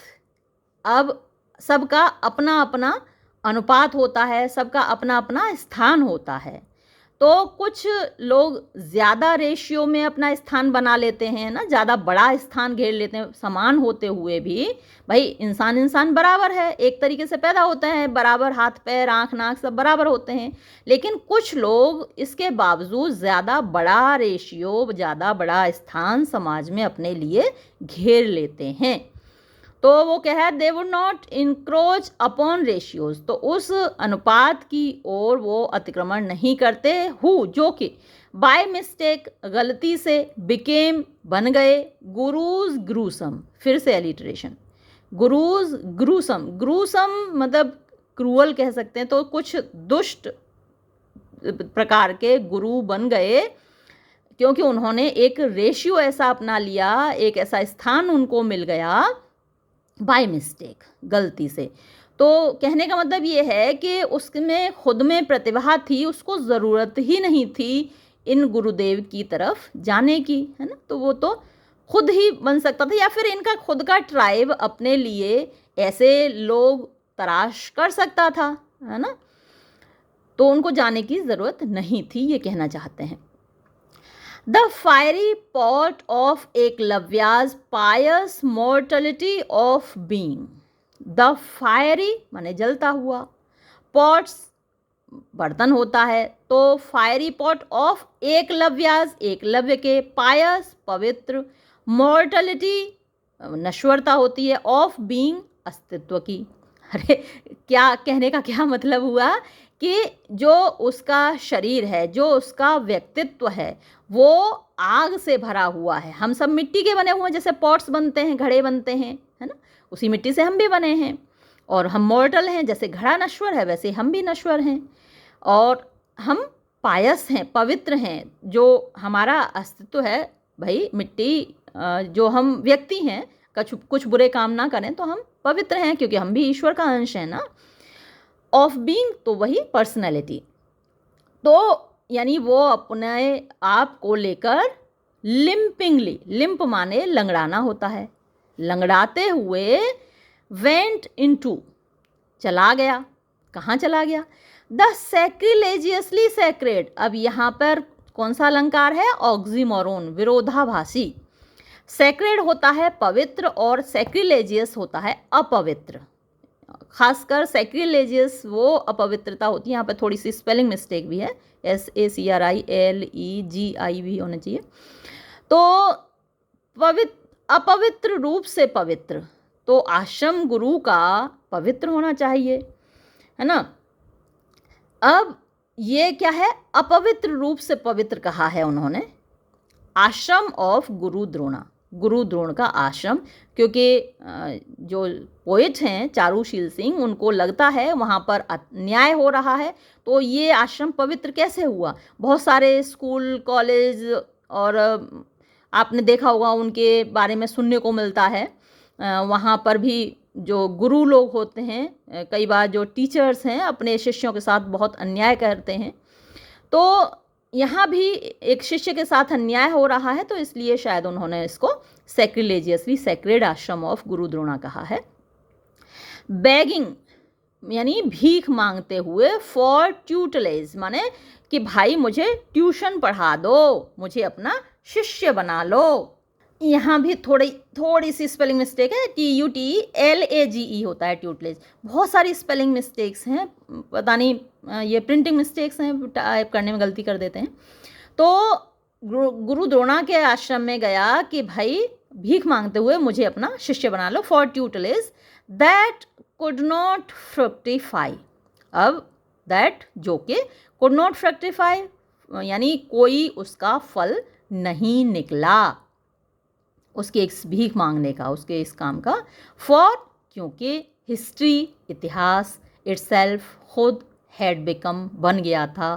अब सबका अपना अपना अनुपात होता है, सबका अपना अपना स्थान होता है। तो कुछ लोग ज़्यादा रेशियो में अपना स्थान बना लेते हैं ना, ज़्यादा बड़ा स्थान घेर लेते हैं। समान होते हुए भी भाई इंसान इंसान बराबर है, एक तरीके से पैदा होते हैं, बराबर हाथ पैर आँख नाक सब बराबर होते हैं। लेकिन कुछ लोग इसके बावजूद ज़्यादा बड़ा रेशियो, ज़्यादा बड़ा स्थान समाज में अपने लिए घेर लेते हैं। तो वो क्या है, they would not encroach upon ratios, तो उस अनुपात की ओर वो अतिक्रमण नहीं करते। हु, जो कि बाय मिस्टेक, गलती से, बिकेम, बन गए, गुरुज ग्रूसम, फिर से एलिटरेशन, गुरुज ग्रूसम। ग्रूसम मतलब क्रूअल कह सकते हैं। तो कुछ दुष्ट प्रकार के गुरु बन गए क्योंकि उन्होंने एक रेशियो ऐसा अपना लिया, एक ऐसा स्थान उनको मिल गया बाय मिस्टेक, गलती से। तो कहने का मतलब ये है कि उसमें खुद में प्रतिभा थी, उसको ज़रूरत ही नहीं थी इन गुरुदेव की तरफ जाने की, है ना। तो वो तो खुद ही बन सकता था, या फिर इनका खुद का ट्राइब अपने लिए ऐसे लोग तराश कर सकता था, है ना। तो उनको जाने की ज़रूरत नहीं थी, ये कहना चाहते हैं। The fiery pot of Eklavya's pious mortality of being. The fiery माने जलता हुआ, pots बर्तन होता है, तो फायरी पॉट ऑफ एकलव्यास, एकलव्य के, पायस पवित्र, मॉर्टलिटी नश्वरता होती है, ऑफ बीइंग अस्तित्व की। अरे क्या कहने का क्या मतलब हुआ कि जो उसका शरीर है, जो उसका व्यक्तित्व है, वो आग से भरा हुआ है। हम सब मिट्टी के बने हुए हैं, जैसे पॉट्स बनते हैं, घड़े बनते हैं, है ना, उसी मिट्टी से हम भी बने हैं। और हम मॉर्टल हैं, जैसे घड़ा नश्वर है वैसे हम भी नश्वर हैं। और हम पायस हैं, पवित्र हैं। जो हमारा अस्तित्व है भाई, मिट्टी जो हम व्यक्ति हैं, कुछ बुरे काम ना करें तो हम पवित्र हैं, क्योंकि हम भी ईश्वर का अंश हैं ना। ऑफ बीइंग तो वही पर्सनैलिटी। तो यानी वो अपने आप को लेकर लिम्पिंगली, लिम्प माने लंगड़ाना होता है, लंगड़ाते हुए, वेंट इनटू चला गया। कहाँ चला गया? The sacrilegiously sacred. अब यहाँ पर कौन सा अलंकार है? ऑक्सीमोरोन, विरोधाभासी। सैक्रेड होता है पवित्र और सैक्रिलेजियस होता है अपवित्र। खासकर सैक्रिलेजियस वो अपवित्रता होती है। यहाँ पर थोड़ी सी स्पेलिंग मिस्टेक भी है, SACRILEGI भी होना चाहिए। तो अपवित्र रूप से पवित्र, तो आश्रम गुरु का पवित्र होना चाहिए, है ना। अब ये क्या है? अपवित्र रूप से पवित्र कहा है उन्होंने। आश्रम ऑफ गुरु द्रोणा, गुरु द्रोण का आश्रम, क्योंकि जो पोइट हैं चारुशील सिंह, उनको लगता है वहाँ पर अन्याय हो रहा है, तो ये आश्रम पवित्र कैसे हुआ? बहुत सारे स्कूल कॉलेज और आपने देखा होगा उनके बारे में सुनने को मिलता है। वहाँ पर भी जो गुरु लोग होते हैं, कई बार जो टीचर्स हैं अपने शिष्यों के साथ बहुत अन्याय करते हैं। तो यहाँ भी एक शिष्य के साथ अन्याय हो रहा है, तो इसलिए शायद उन्होंने इसको सैक्रिलेजियसली सैक्रेड आश्रम ऑफ गुरु द्रोणा कहा है। बेगिंग यानी भीख मांगते हुए, फॉर ट्यूटलेज माने कि भाई मुझे ट्यूशन पढ़ा दो, मुझे अपना शिष्य बना लो। यहाँ भी थोड़ी सी स्पेलिंग मिस्टेक है, TUTLAGE होता है ट्यूटलेज। बहुत सारी स्पेलिंग मिस्टेक्स हैं, पता नहीं ये प्रिंटिंग मिस्टेक्स हैं, टाइप करने में गलती कर देते हैं। तो गुरु द्रोणा के आश्रम में गया कि भाई भीख मांगते हुए मुझे अपना शिष्य बना लो, for tutelage that could not fructify. अब दैट जो कि कुड नॉट फ्रक्टिफाई यानी कोई उसका फल नहीं निकला, उसके इस भीख मांगने का, उसके इस काम का। फॉर क्योंकि हिस्ट्री इतिहास इटसेल्फ खुद हैड बिकम बन गया था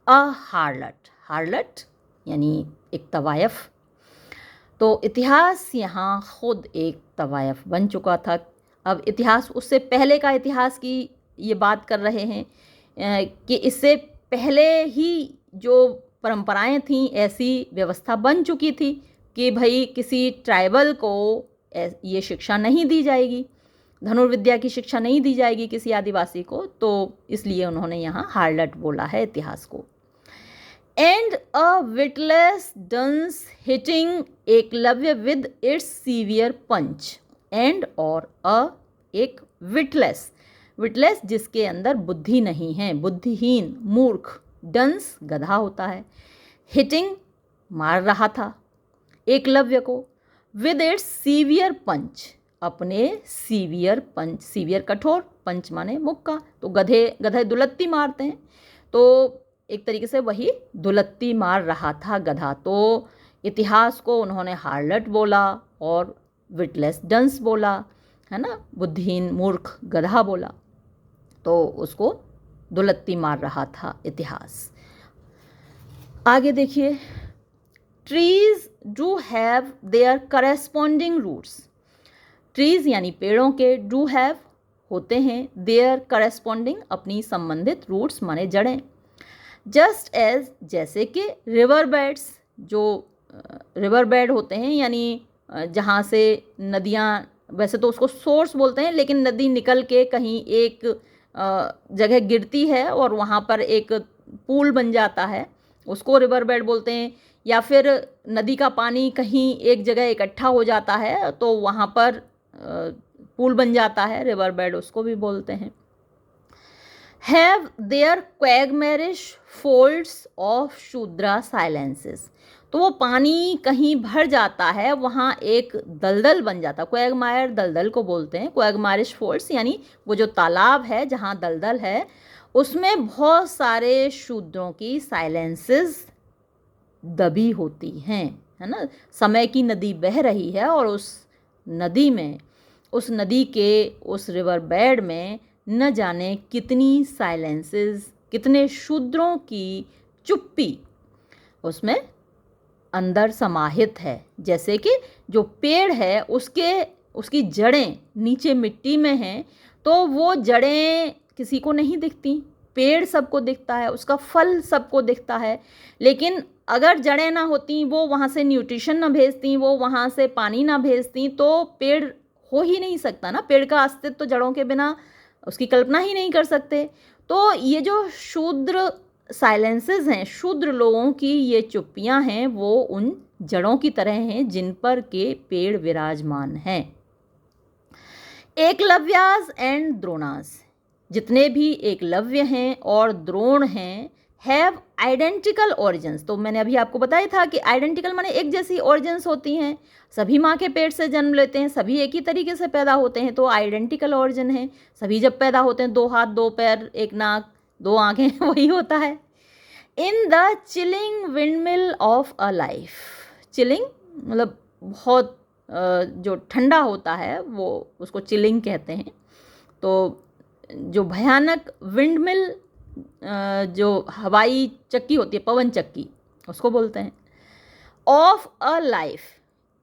अ हार्लट। हार्लट यानी एक तवायफ। तो इतिहास यहाँ खुद एक तवायफ बन चुका था। अब इतिहास, उससे पहले का इतिहास की ये बात कर रहे हैं कि इससे पहले ही जो परंपराएं थीं, ऐसी व्यवस्था बन चुकी थी कि भाई किसी ट्राइबल को ये शिक्षा नहीं दी जाएगी, धनुर्विद्या की शिक्षा नहीं दी जाएगी किसी आदिवासी को, तो इसलिए उन्होंने यहाँ हार्लट बोला है इतिहास को। And a witless dunce hitting Eklavya with its severe punch. And और एक विटलेस, विटलेस जिसके अंदर बुद्धि नहीं है, बुद्धिहीन, मूर्ख, डंस गधा होता है, हिटिंग मार रहा था एकलव्य को, विद इट्स सीवियर पंच, अपने सीवियर पंच, सीवियर कठोर, पंच माने मुक्का, तो गधे दुलत्ती मारते हैं, तो एक तरीके से वही दुलत्ती मार रहा था गधा। तो इतिहास को उन्होंने हार्लट बोला और विटलेस डंस बोला, है ना, बुद्धिहीन मूर्ख गधा बोला, तो उसको दुलत्ती मार रहा था इतिहास। आगे देखिए, trees do have their corresponding roots. Trees यानी पेड़ों के, डू हैव होते हैं, देयर करस्पॉन्डिंग अपनी संबंधित, रूट्स माने जड़ें। जस्ट एज जैसे कि रिवर बेड्स, जो रिवर बेड होते हैं यानी जहाँ से नदियाँ, वैसे तो उसको सोर्स बोलते हैं, लेकिन नदी निकल के कहीं एक जगह गिरती है और वहाँ पर एक पूल बन जाता है, उसको रिवर बेड बोलते हैं। या फिर नदी का पानी कहीं एक जगह इकट्ठा हो जाता है तो वहाँ पर पूल बन जाता है, रिवर बेड उसको भी बोलते हैं। Have their quagmirish folds of Shudra silences, तो वो पानी कहीं भर जाता है, वहाँ एक दलदल बन जाता है, क्वैगमायर दलदल को बोलते हैं, क्वैगमारिश फोल्ड्स यानी वो जो तालाब है जहाँ दलदल है उसमें बहुत सारे शूद्रों की साइलेंसेस दबी होती हैं, है ना। समय की नदी बह रही है और उस नदी में, उस नदी के उस रिवर बेड में न जाने कितनी साइलेंसेस, कितने शूद्रों की चुप्पी उसमें अंदर समाहित है। जैसे कि जो पेड़ है उसकी जड़ें नीचे मिट्टी में हैं, तो वो जड़ें किसी को नहीं दिखती, पेड़ सबको दिखता है, उसका फल सबको दिखता है, लेकिन अगर जड़ें ना होती, वो वहाँ से न्यूट्रिशन ना भेजती, वो वहाँ से पानी ना भेजती, तो पेड़ हो ही नहीं सकता ना। पेड़ का अस्तित्व तो जड़ों के बिना उसकी कल्पना ही नहीं कर सकते। तो ये जो शूद्र साइलेंसेस हैं, शूद्र लोगों की ये चुप्पियाँ हैं, वो उन जड़ों की तरह हैं जिन पर के पेड़ विराजमान हैं। एकलव्यास एंड द्रोणास, जितने भी एकलव्य हैं और द्रोण हैं, हैव आइडेंटिकल ऑरिजिन्स। तो मैंने अभी आपको बताया था कि आइडेंटिकल माने एक जैसी ऑरिजिन्स होती हैं, सभी माँ के पेट से जन्म लेते हैं, सभी एक ही तरीके से पैदा होते हैं, तो आइडेंटिकल ऑरिजिन है। सभी जब पैदा होते हैं 2 हाथ 2 पैर 1 नाक 2 आँखें वही होता है। In the chilling windmill of a life, chilling मतलब बहुत जो ठंडा होता है वो उसको चिलिंग कहते हैं। तो जो भयानक विंडमिल, जो हवाई चक्की होती है, पवन चक्की उसको बोलते हैं। ऑफ अ लाइफ,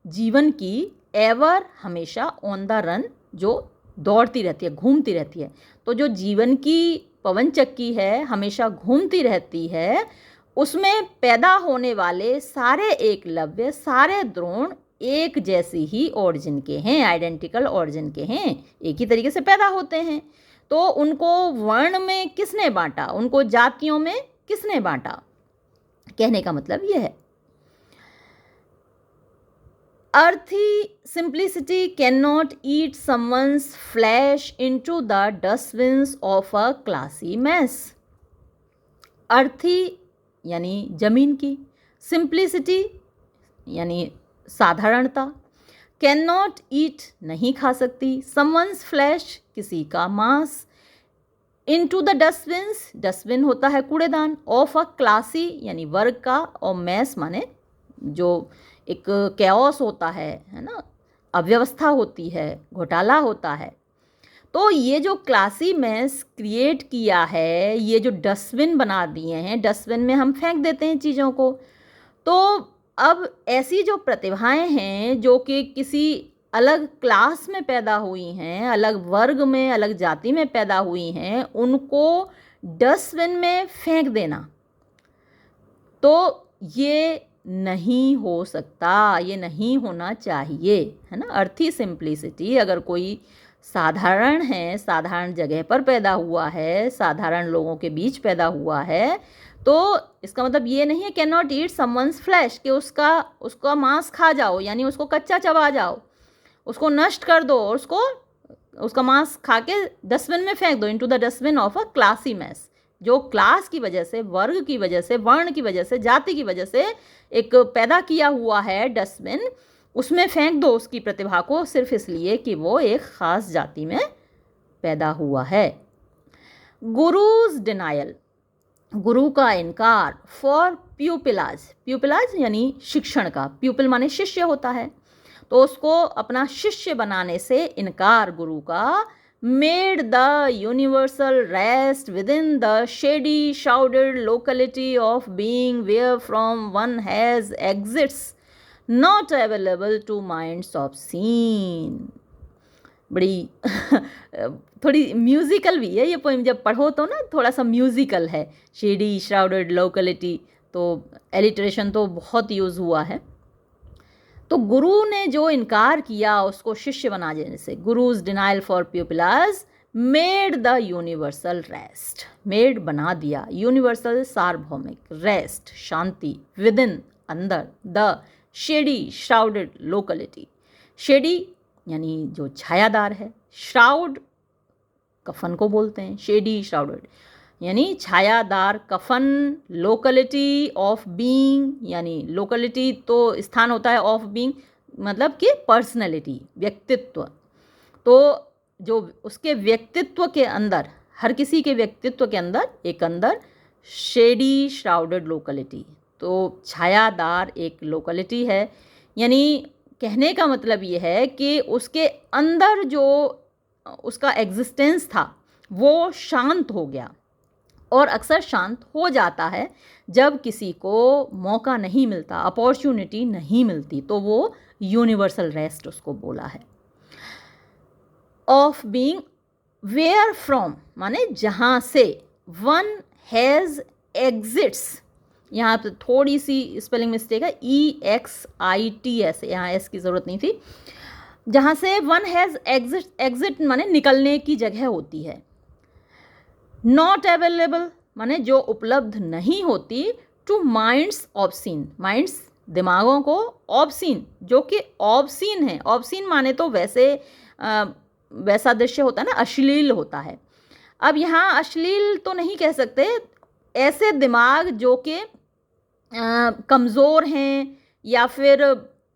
जीवन की, एवर हमेशा, ऑन द रन जो दौड़ती रहती है, घूमती रहती है। तो जो जीवन की पवन चक्की है, हमेशा घूमती रहती है, उसमें पैदा होने वाले सारे एकलव्य, सारे द्रोण एक जैसी ही ऑरिजिन के हैं, आइडेंटिकल ऑरिजिन के हैं, एक ही तरीके से पैदा होते हैं। तो उनको वर्ण में किसने बांटा, उनको जातियों में किसने बांटा, कहने का मतलब यह है। Earthy simplicity cannot eat someone's flesh into the dustbins of a classy mess. Earthy यानी जमीन की, simplicity यानी साधारणता, cannot eat नहीं खा सकती, someone's flesh किसी का मांस, into the dustbins, डस्टबिन होता है कूड़ेदान, of a classy यानी वर्ग का, और mess माने जो एक कैओस होता है ना, अव्यवस्था होती है, घोटाला होता है। तो ये जो क्लासी मेस क्रिएट किया है, ये जो डस्टबिन बना दिए हैं, डस्टबिन में हम फेंक देते हैं चीज़ों को। तो अब ऐसी जो प्रतिभाएं हैं जो कि किसी अलग क्लास में पैदा हुई हैं, अलग वर्ग में, अलग जाति में पैदा हुई हैं, उनको डस्टबिन में फेंक देना, तो ये नहीं हो सकता, ये नहीं होना चाहिए, है ना। अर्थी सिंप्लिसिटी, अगर कोई साधारण है, साधारण जगह पर पैदा हुआ है, साधारण लोगों के बीच पैदा हुआ है, तो इसका मतलब ये नहीं है can not eat someone's flash, कि उसका मांस खा जाओ, यानी उसको कच्चा चबा जाओ, उसको नष्ट कर दो और उसका मांस खा के डस्टबिन में फेंक दो, into the dustbin of a classy mess. जो क्लास की वजह से, वर्ग की वजह से, वर्ण की वजह से, जाति की वजह से एक पैदा किया हुआ है डस्टबिन, उसमें फेंक दो उसकी प्रतिभा को, सिर्फ इसलिए कि वो एक ख़ास जाति में पैदा हुआ है। गुरुज डिनायल, गुरु का इनकार, फॉर प्यूपिलाज, प्यूपिलाज यानी शिक्षण का, प्यूपिल माने शिष्य होता है, तो उसको अपना शिष्य बनाने से इनकार गुरु का, made the universal rest within the shady shrouded locality of being where from one has exits not available to minds of seen. बड़ी थोड़ी म्यूज़िकल भी है ये पोइम, जब पढ़ो तो ना थोड़ा सा म्यूज़िकल है। शेडी श्राउडेड लोकेलिटी, तो एलिट्रेशन तो बहुत यूज़ हुआ है। तो गुरु ने जो इनकार किया उसको शिष्य बना देने से, guru's denial for pupillage made the universal rest, made बना दिया, यूनिवर्सल सार्वभौमिक, रेस्ट शांति, विद इन अंदर, the shady shrouded locality, shady यानी जो छायादार है, श्राउड कफन को बोलते हैं, शेडी श्राउडेड यानी छायादार कफन, लोकेलिटी ऑफ बीइंग यानी लोकेलिटी तो स्थान होता है, ऑफ बीइंग मतलब कि पर्सनैलिटी, व्यक्तित्व, तो जो उसके व्यक्तित्व के अंदर, हर किसी के व्यक्तित्व के अंदर एक अंदर शेडी श्राउडेड लोकेलिटी, तो छायादार एक लोकेलिटी है। यानी कहने का मतलब ये है कि उसके अंदर जो उसका एग्जिस्टेंस था वो शांत हो गया, और अक्सर शांत हो जाता है जब किसी को मौका नहीं मिलता, अपॉर्चुनिटी नहीं मिलती, तो वो यूनिवर्सल रेस्ट उसको बोला है। ऑफ बीइंग वेयर फ्रॉम माने जहाँ से, वन हैज़ एग्जिट्स, यहाँ पे थोड़ी सी स्पेलिंग मिस्टेक है, EXITS, यहाँ एस की ज़रूरत नहीं थी, जहाँ से वन हैज़ एग्जिट, एग्जिट माने निकलने की जगह होती है, नॉट अवेलेबल माने जो उपलब्ध नहीं होती, टू माइंड्स ऑब्सीन, माइंड्स दिमागों को, ऑब्सीन जो कि ऑब्सीन है, ऑब्सीन माने तो वैसा दृश्य होता है ना, अश्लील होता है। अब यहाँ अश्लील तो नहीं कह सकते, ऐसे दिमाग जो कि कमज़ोर हैं या फिर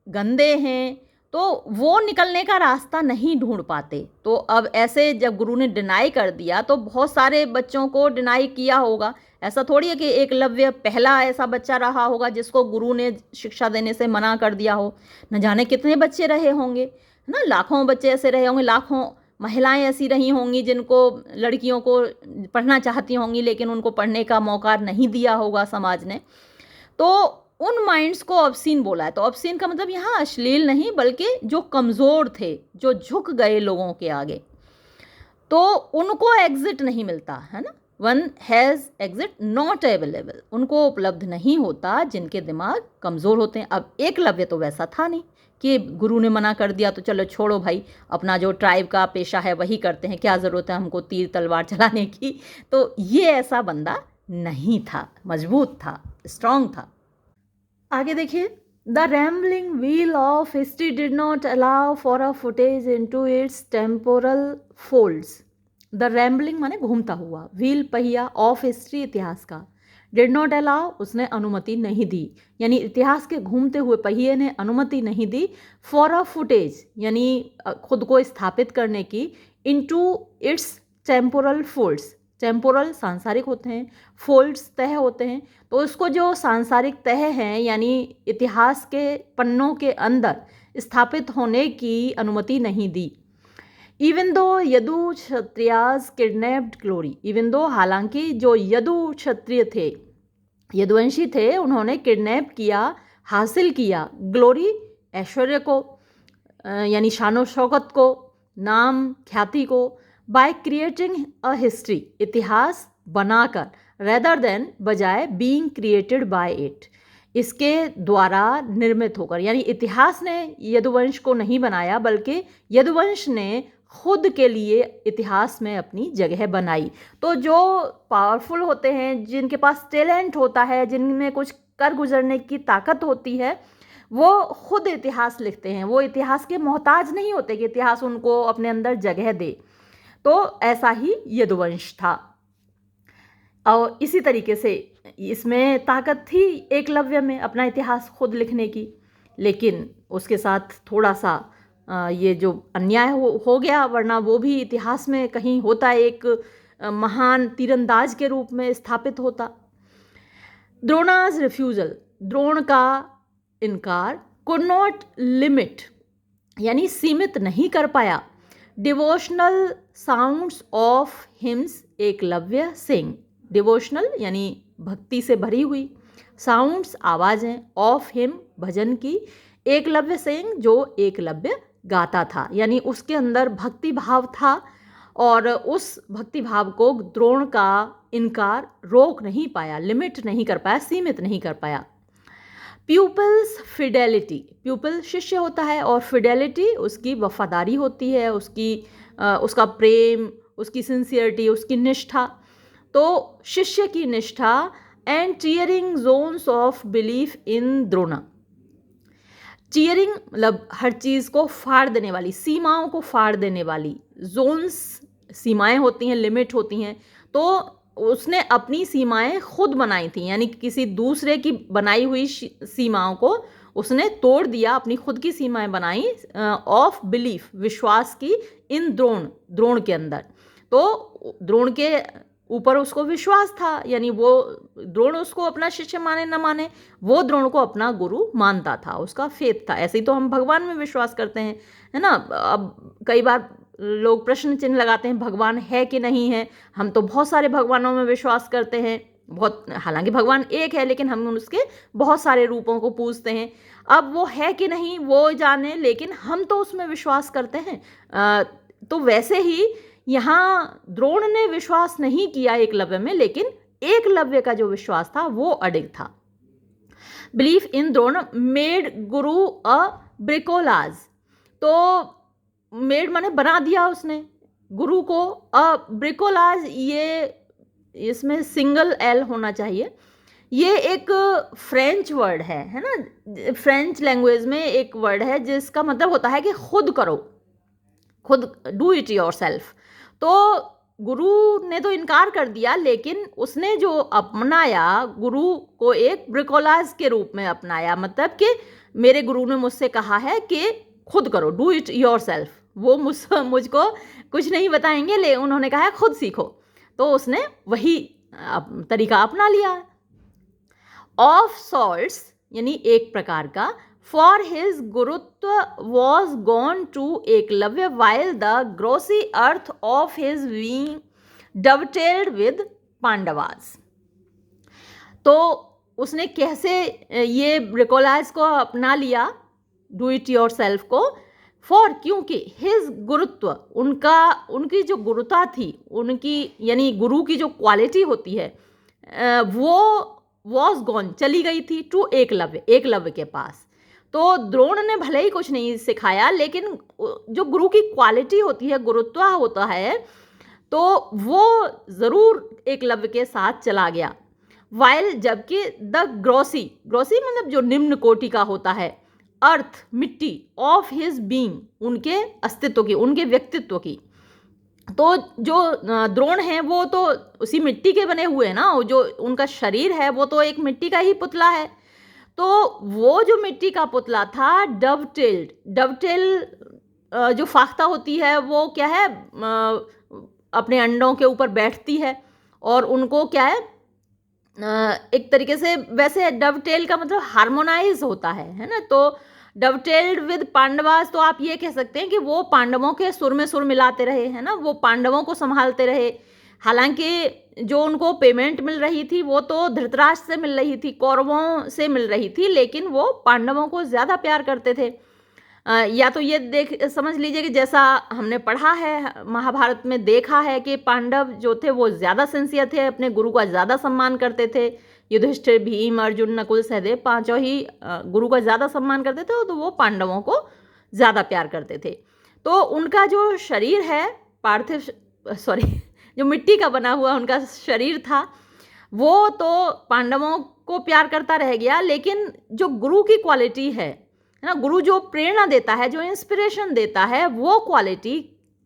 गंदे हैं, तो वो निकलने का रास्ता नहीं ढूंढ पाते। तो अब ऐसे जब गुरु ने डिनाई कर दिया तो बहुत सारे बच्चों को डिनाई किया होगा, ऐसा थोड़ी है कि एकलव्य पहला ऐसा बच्चा रहा होगा जिसको गुरु ने शिक्षा देने से मना कर दिया हो। न जाने कितने बच्चे रहे होंगे, है ना, लाखों बच्चे ऐसे रहे होंगे, लाखों महिलाएं ऐसी रही होंगी जिनको, लड़कियों को पढ़ना चाहती होंगी लेकिन उनको पढ़ने का मौका नहीं दिया होगा समाज ने। तो उन माइंड्स को ऑब्सीन बोला है। तो ऑब्सीन का मतलब यहाँ अश्लील नहीं, बल्कि जो कमज़ोर थे, जो झुक गए लोगों के आगे, तो उनको एग्जिट नहीं मिलता, है ना। One has exit not available, उनको उपलब्ध नहीं होता जिनके दिमाग कमज़ोर होते हैं। अब एकलव्य तो वैसा था नहीं कि गुरु ने मना कर दिया तो चलो छोड़ो भाई, अपना जो ट्राइब का पेशा है वही करते हैं, क्या ज़रूरत है हमको तीर तलवार चलाने की। तो ये ऐसा बंदा नहीं था, मजबूत था, स्ट्रांग था। आगे देखिए, the rambling wheel of history did not allow for a footage into its temporal folds. The rambling माने घूमता हुआ, व्हील पहिया, ऑफ हिस्ट्री इतिहास का, डिड नॉट अलाउ उसने अनुमति नहीं दी, यानी इतिहास के घूमते हुए पहिए ने अनुमति नहीं दी, फॉर अ फुटेज यानी खुद को स्थापित करने की, into its temporal folds, temporal सांसारिक होते हैं, फोल्ड्स तह होते हैं, तो उसको जो सांसारिक तह हैं यानी इतिहास के पन्नों के अंदर स्थापित होने की अनुमति नहीं दी। Even though Yadu Kshatriyas kidnapped glory, even though हालांकि जो यदु क्षत्रिय थे, यदुवंशी थे, उन्होंने किडनैप किया, हासिल किया, ग्लोरी ऐश्वर्य को, यानी शानो शौकत को, नाम ख्याति को, बाय क्रिएटिंग अ हिस्ट्री इतिहास बनाकर, रेदर देन बजाय बीइंग क्रिएटेड बाय इट, इसके द्वारा निर्मित होकर, यानी इतिहास ने यदुवंश को नहीं बनाया बल्कि यदुवंश ने खुद के लिए इतिहास में अपनी जगह बनाई। तो जो पावरफुल होते हैं, जिनके पास टैलेंट होता है, जिनमें कुछ कर गुजरने की ताकत होती है, वो खुद इतिहास लिखते हैं। वो इतिहास के मोहताज नहीं होते कि इतिहास उनको अपने अंदर जगह दे। तो ऐसा ही यदुवंश था। और इसी तरीके से इसमें ताकत थी एकलव्य में अपना इतिहास खुद लिखने की, लेकिन उसके साथ थोड़ा सा ये जो अन्याय हो गया, वरना वो भी इतिहास में कहीं होता, एक महान तीरंदाज के रूप में स्थापित होता। द्रोणाज रिफ्यूजल, द्रोण का इनकार, कुड नॉट लिमिट यानी सीमित नहीं कर पाया, devotional sounds of hymns Eklavya Singh. Devotional यानी भक्ति से भरी हुई, साउंड्स आवाज़ें, ऑफ हिम भजन की, एकलव्य सिंह जो एकलव्य गाता था, यानी उसके अंदर भक्ति भाव था और उस भक्ति भाव को द्रोण का इनकार रोक नहीं पाया, लिमिट नहीं कर पाया, सीमित नहीं कर पाया। प्यूपल्स फिडेलिटी, प्यूपल शिष्य होता है और फिडेलिटी उसकी वफादारी होती है, उसका प्रेम, उसकी सिंसियरिटी, उसकी निष्ठा। तो शिष्य की निष्ठा and tearing zones of belief in Drona. Tearing मतलब हर चीज़ को फाड़ देने वाली, सीमाओं को फाड़ देने वाली। जोन्स सीमाएं होती हैं, लिमिट होती हैं। तो उसने अपनी सीमाएं खुद बनाई थी, यानी किसी दूसरे की बनाई हुई सीमाओं को उसने तोड़ दिया, अपनी खुद की सीमाएं बनाई ऑफ बिलीफ, विश्वास की, इन द्रोण के अंदर। तो द्रोण के ऊपर उसको विश्वास था, यानी वो द्रोण उसको अपना शिष्य माने न माने, वो द्रोण को अपना गुरु मानता था, उसका फेथ था। ऐसे ही तो हम भगवान में विश्वास करते हैं, है ना। अब कई बार लोग प्रश्न चिन्ह लगाते हैं भगवान है कि नहीं है। हम तो बहुत सारे भगवानों में विश्वास करते हैं, बहुत, हालांकि भगवान एक है लेकिन हम उसके बहुत सारे रूपों को पूजते हैं। अब वो है कि नहीं वो जाने, लेकिन हम तो उसमें विश्वास करते हैं। तो वैसे ही यहाँ द्रोण ने विश्वास नहीं किया एकलव्य में, लेकिन एकलव्य का जो विश्वास था वो अडिग था। बिलीफ इन द्रोण मेड गुरु अ ब्रिकोलाज। तो मेड माने बना दिया उसने गुरु को। अ ब्रिकोलाज, ये इसमें सिंगल एल होना चाहिए। ये एक फ्रेंच वर्ड है ना। फ्रेंच लैंग्वेज में एक वर्ड है जिसका मतलब होता है कि खुद करो, खुद, डू इट योर सेल्फ। तो गुरु ने तो इनकार कर दिया, लेकिन उसने जो अपनाया, गुरु को एक ब्रिकोलाज के रूप में अपनाया। मतलब कि मेरे गुरु ने मुझसे कहा है कि खुद करो, डू इट योर सेल्फ। वो मुझको कुछ नहीं बताएंगे, ले उन्होंने कहा है खुद सीखो। तो उसने वही तरीका अपना लिया। ऑफ सॉर्ट्स यानी एक प्रकार का, for his gurutva was gone to Eklavya while the grossy earth of his being dovetailed with Pandavas. तो उसने कैसे ये ब्रिकोलाज को अपना लिया, डू इट योर सेल्फ को, फॉर, क्योंकि हिज गुरुत्व, उनकी जो गुरुता थी, उनकी यानी गुरु की जो क्वालिटी होती है, वो वॉज गॉन, चली गई थी, टू एकलव्य के पास। तो द्रोण ने भले ही कुछ नहीं सिखाया, लेकिन जो गुरु की क्वालिटी होती है, गुरुत्व होता है, तो वो ज़रूर एकलव्य के साथ चला गया। वाइल, जबकि द ग्रोसी मतलब जो निम्न कोटि का होता है, अर्थ मिट्टी, ऑफ हिज बीइंग, उनके अस्तित्व की, उनके व्यक्तित्व की। तो जो द्रोण हैं वो तो उसी मिट्टी के बने हुए हैं ना, जो उनका शरीर है वो तो एक मिट्टी का ही पुतला है। तो वो जो मिट्टी का पुतला था, डवटेल जो फाख्ता होती है वो क्या है, अपने अंडों के ऊपर बैठती है और उनको क्या है, एक तरीके से, वैसे डवटेल का मतलब हार्मोनाइज होता है ना। तो डवटेल्ड विद पांडवास, तो आप ये कह सकते हैं कि वो पांडवों के सुर में सुर मिलाते रहे, है ना, वो पांडवों को संभालते रहे। हालांकि जो उनको पेमेंट मिल रही थी वो तो धृतराष्ट्र से मिल रही थी, कौरवों से मिल रही थी, लेकिन वो पांडवों को ज़्यादा प्यार करते थे। या तो ये समझ लीजिए कि जैसा हमने पढ़ा है महाभारत में, देखा है कि पांडव जो थे वो ज़्यादा सिंसियर थे, अपने गुरु का ज़्यादा सम्मान करते थे, युधिष्ठिर, भीम, अर्जुन, नकुल, सहदेव पांचों ही गुरु का ज़्यादा सम्मान करते थे, तो वो पांडवों को ज़्यादा प्यार करते थे। तो उनका जो शरीर है जो मिट्टी का बना हुआ उनका शरीर था, वो तो पांडवों को प्यार करता रह गया, लेकिन जो गुरु की क्वालिटी है ना, गुरु जो प्रेरणा देता है, जो इंस्पिरेशन देता है, वो क्वालिटी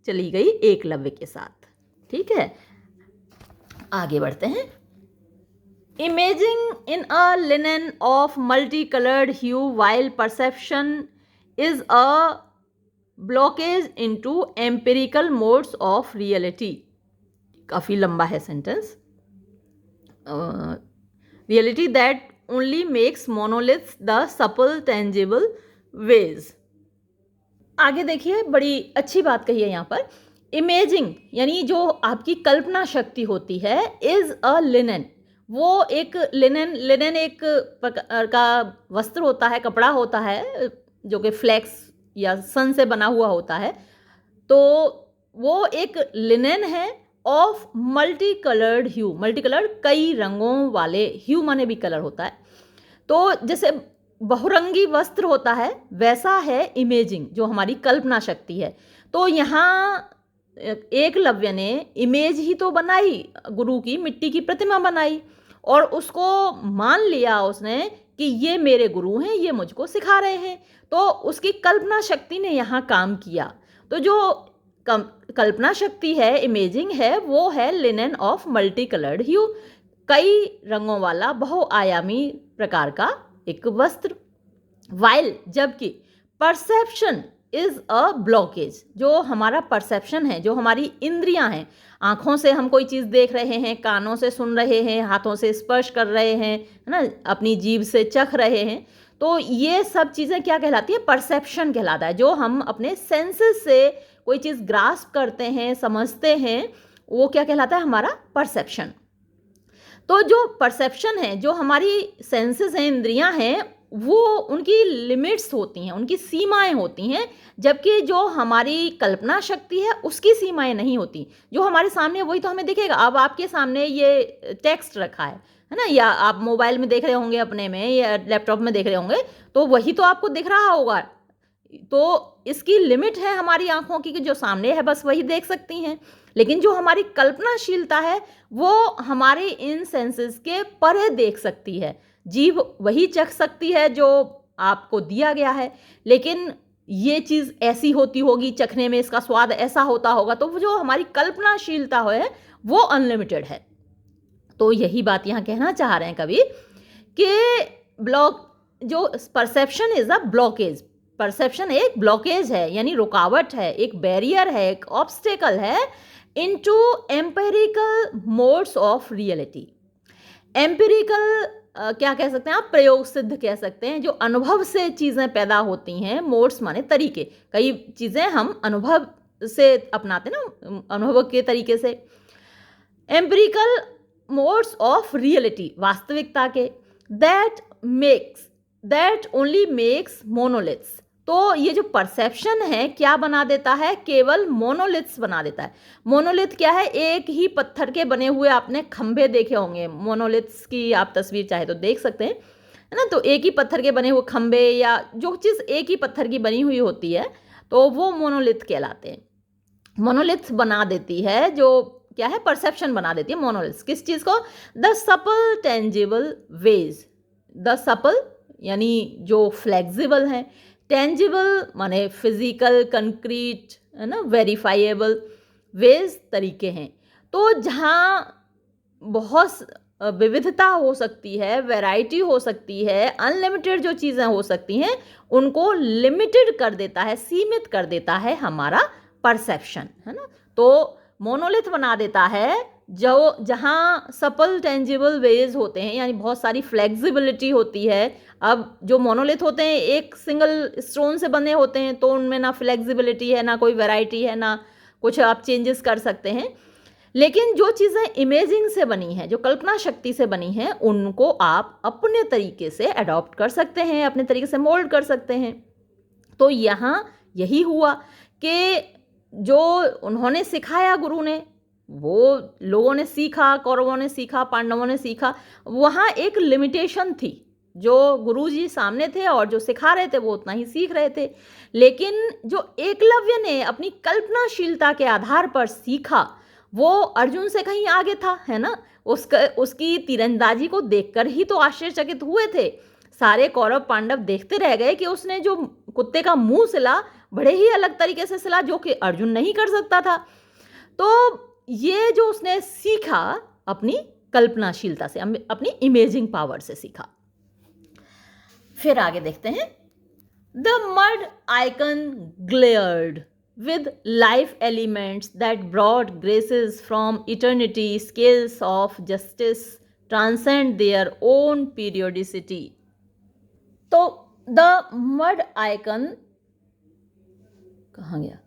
चली गई एकलव्य के साथ। ठीक है, आगे बढ़ते हैं। Imaging in a linen of multi coloured hue while perception is a blockage into empirical modes of reality. काफ़ी लंबा है sentence. Reality that only makes monoliths the supple tangible ways. आगे देखिए, बड़ी अच्छी बात कही है यहाँ पर। इमेजिंग यानी जो आपकी कल्पना शक्ति होती है, इज अ लिनेन, वो एक लिनेन एक प्रकार का वस्त्र होता है, कपड़ा होता है जो कि फ्लेक्स या सन से बना हुआ होता है। तो वो एक लिनेन है of multi coloured hue, multi coloured कई रंगों वाले, ह्यू माने भी कलर होता है। तो जैसे बहुरंगी वस्त्र होता है, वैसा है इमेजिंग, जो हमारी कल्पना शक्ति है। तो यहाँ एकलव्य ने इमेज ही तो बनाई, गुरु की मिट्टी की प्रतिमा बनाई, और उसको मान लिया उसने कि ये मेरे गुरु हैं, ये मुझको सिखा रहे हैं। तो उसकी कल्पना शक्ति ने यहाँ काम किया। तो जो कल्पना शक्ति है, इमेजिंग है, वो है लिनेन ऑफ मल्टी कलर्ड ह्यू, कई रंगों वाला बहुआयामी प्रकार का एक वस्त्र। वाइल जबकि परसेप्शन इज अ ब्लॉकेज, जो हमारा परसेप्शन है, जो हमारी इंद्रियां हैं, आँखों से हम कोई चीज़ देख रहे हैं, कानों से सुन रहे हैं, हाथों से स्पर्श कर रहे हैं, है ना, अपनी जीभ से चख रहे हैं, तो ये सब चीज़ें क्या कहलाती है? परसेप्शन कहलाता है। जो हम अपने सेंसेस से कोई चीज़ ग्रास्प करते हैं, समझते हैं, वो क्या कहलाता है? हमारा परसेप्शन। तो जो परसेप्शन है, जो हमारी सेंसेस हैं, इंद्रियां हैं, वो उनकी लिमिट्स होती हैं, उनकी सीमाएं होती हैं, जबकि जो हमारी कल्पना शक्ति है उसकी सीमाएं नहीं होती। जो हमारे सामने वही तो हमें दिखेगा। अब आपके सामने ये टेक्स्ट रखा है ना, या आप मोबाइल में देख रहे होंगे अपने में, या लैपटॉप में देख रहे होंगे, तो वही तो आपको दिख रहा होगा। तो इसकी लिमिट है हमारी आंखों की कि जो सामने है बस वही देख सकती हैं। लेकिन जो हमारी कल्पनाशीलता है वो हमारे इन सेंसेस के परे देख सकती है। जीभ वही चख सकती है जो आपको दिया गया है, लेकिन ये चीज़ ऐसी होती होगी, चखने में इसका स्वाद ऐसा होता होगा, तो जो हमारी कल्पनाशीलता है वो अनलिमिटेड है। तो यही बात यहाँ कहना चाह रहे हैं कवि कि जो perception is a blockage, perception एक ब्लॉकेज है, यानी रुकावट है, एक बैरियर है, एक ऑब्स्टेकल है into empirical modes of reality. Empirical क्या कह सकते हैं आप? प्रयोग सिद्ध कह सकते हैं। जो अनुभव से चीज़ें पैदा होती हैं, मोड्स माने तरीके, कई चीज़ें हम अनुभव से अपनाते ना, अनुभव के तरीके से। एम्पिरिकल मोड्स ऑफ रियलिटी, वास्तविकता के, दैट ओनली मेक्स मोनोलिथ्स। तो ये जो परसेप्शन है क्या बना देता है? केवल मोनोलिथ्स बना देता है। मोनोलिथ क्या है? एक ही पत्थर के बने हुए आपने खंभे देखे होंगे, मोनोलिथ्स की आप तस्वीर चाहे तो देख सकते हैं, है ना। तो एक ही पत्थर के बने हुए खंभे, या जो चीज़ एक ही पत्थर की बनी हुई होती है, तो वो मोनोलिथ कहलाते हैं। मोनोलिथ बना देती है, जो क्या है? परसेप्शन बना देती है मोनोलिथ। किस चीज़ को? The supple tangible ways. The supple यानी जो फ्लेक्सिबल है, टेंजिबल माने फिजिकल, कंक्रीट, है ना, वेरीफाइएबल, वेज तरीके हैं। तो जहाँ बहुत विविधता हो सकती है, वैरायटी हो सकती है, अनलिमिटेड जो चीज़ें हो सकती हैं, उनको लिमिटेड कर देता है, सीमित कर देता है हमारा परसेप्शन, है ना। तो मोनोलिथ बना देता है जो जहाँ सपल टेंजिबल वेज होते हैं, यानी बहुत सारी फ्लेक्सिबिलिटी होती है। अब जो मोनोलिथ होते हैं एक सिंगल स्टोन से बने होते हैं, तो उनमें ना फ्लेक्सिबिलिटी है, ना कोई वैरायटी है, ना कुछ आप चेंजेस कर सकते हैं। लेकिन जो चीज़ें इमेजिंग से बनी हैं, जो कल्पना शक्ति से बनी हैं, उनको आप अपने तरीके से अडॉप्ट कर सकते हैं, अपने तरीके से मोल्ड कर सकते हैं। तो यहाँ यही हुआ कि जो उन्होंने सिखाया गुरु ने, वो लोगों ने सीखा, कौरवों ने सीखा, पांडवों ने सीखा, वहाँ एक लिमिटेशन थी। जो गुरुजी सामने थे और जो सिखा रहे थे वो उतना ही सीख रहे थे, लेकिन जो एकलव्य ने अपनी कल्पनाशीलता के आधार पर सीखा वो अर्जुन से कहीं आगे था, है ना। उसकी तीरंदाजी को देखकर ही तो आश्चर्यचकित हुए थे सारे कौरव पांडव। देखते रह गए कि उसने जो कुत्ते का मुंह सिला बड़े ही अलग तरीके से सिला, जो कि अर्जुन नहीं कर सकता था। तो ये जो उसने सीखा अपनी कल्पनाशीलता से, अपनी इमेजिंग पावर से सीखा। फिर आगे देखते हैं। The mud icon glared with life elements that brought graces from eternity, scales of justice transcend their own periodicity. तो द मड आइकन कहाँ गया,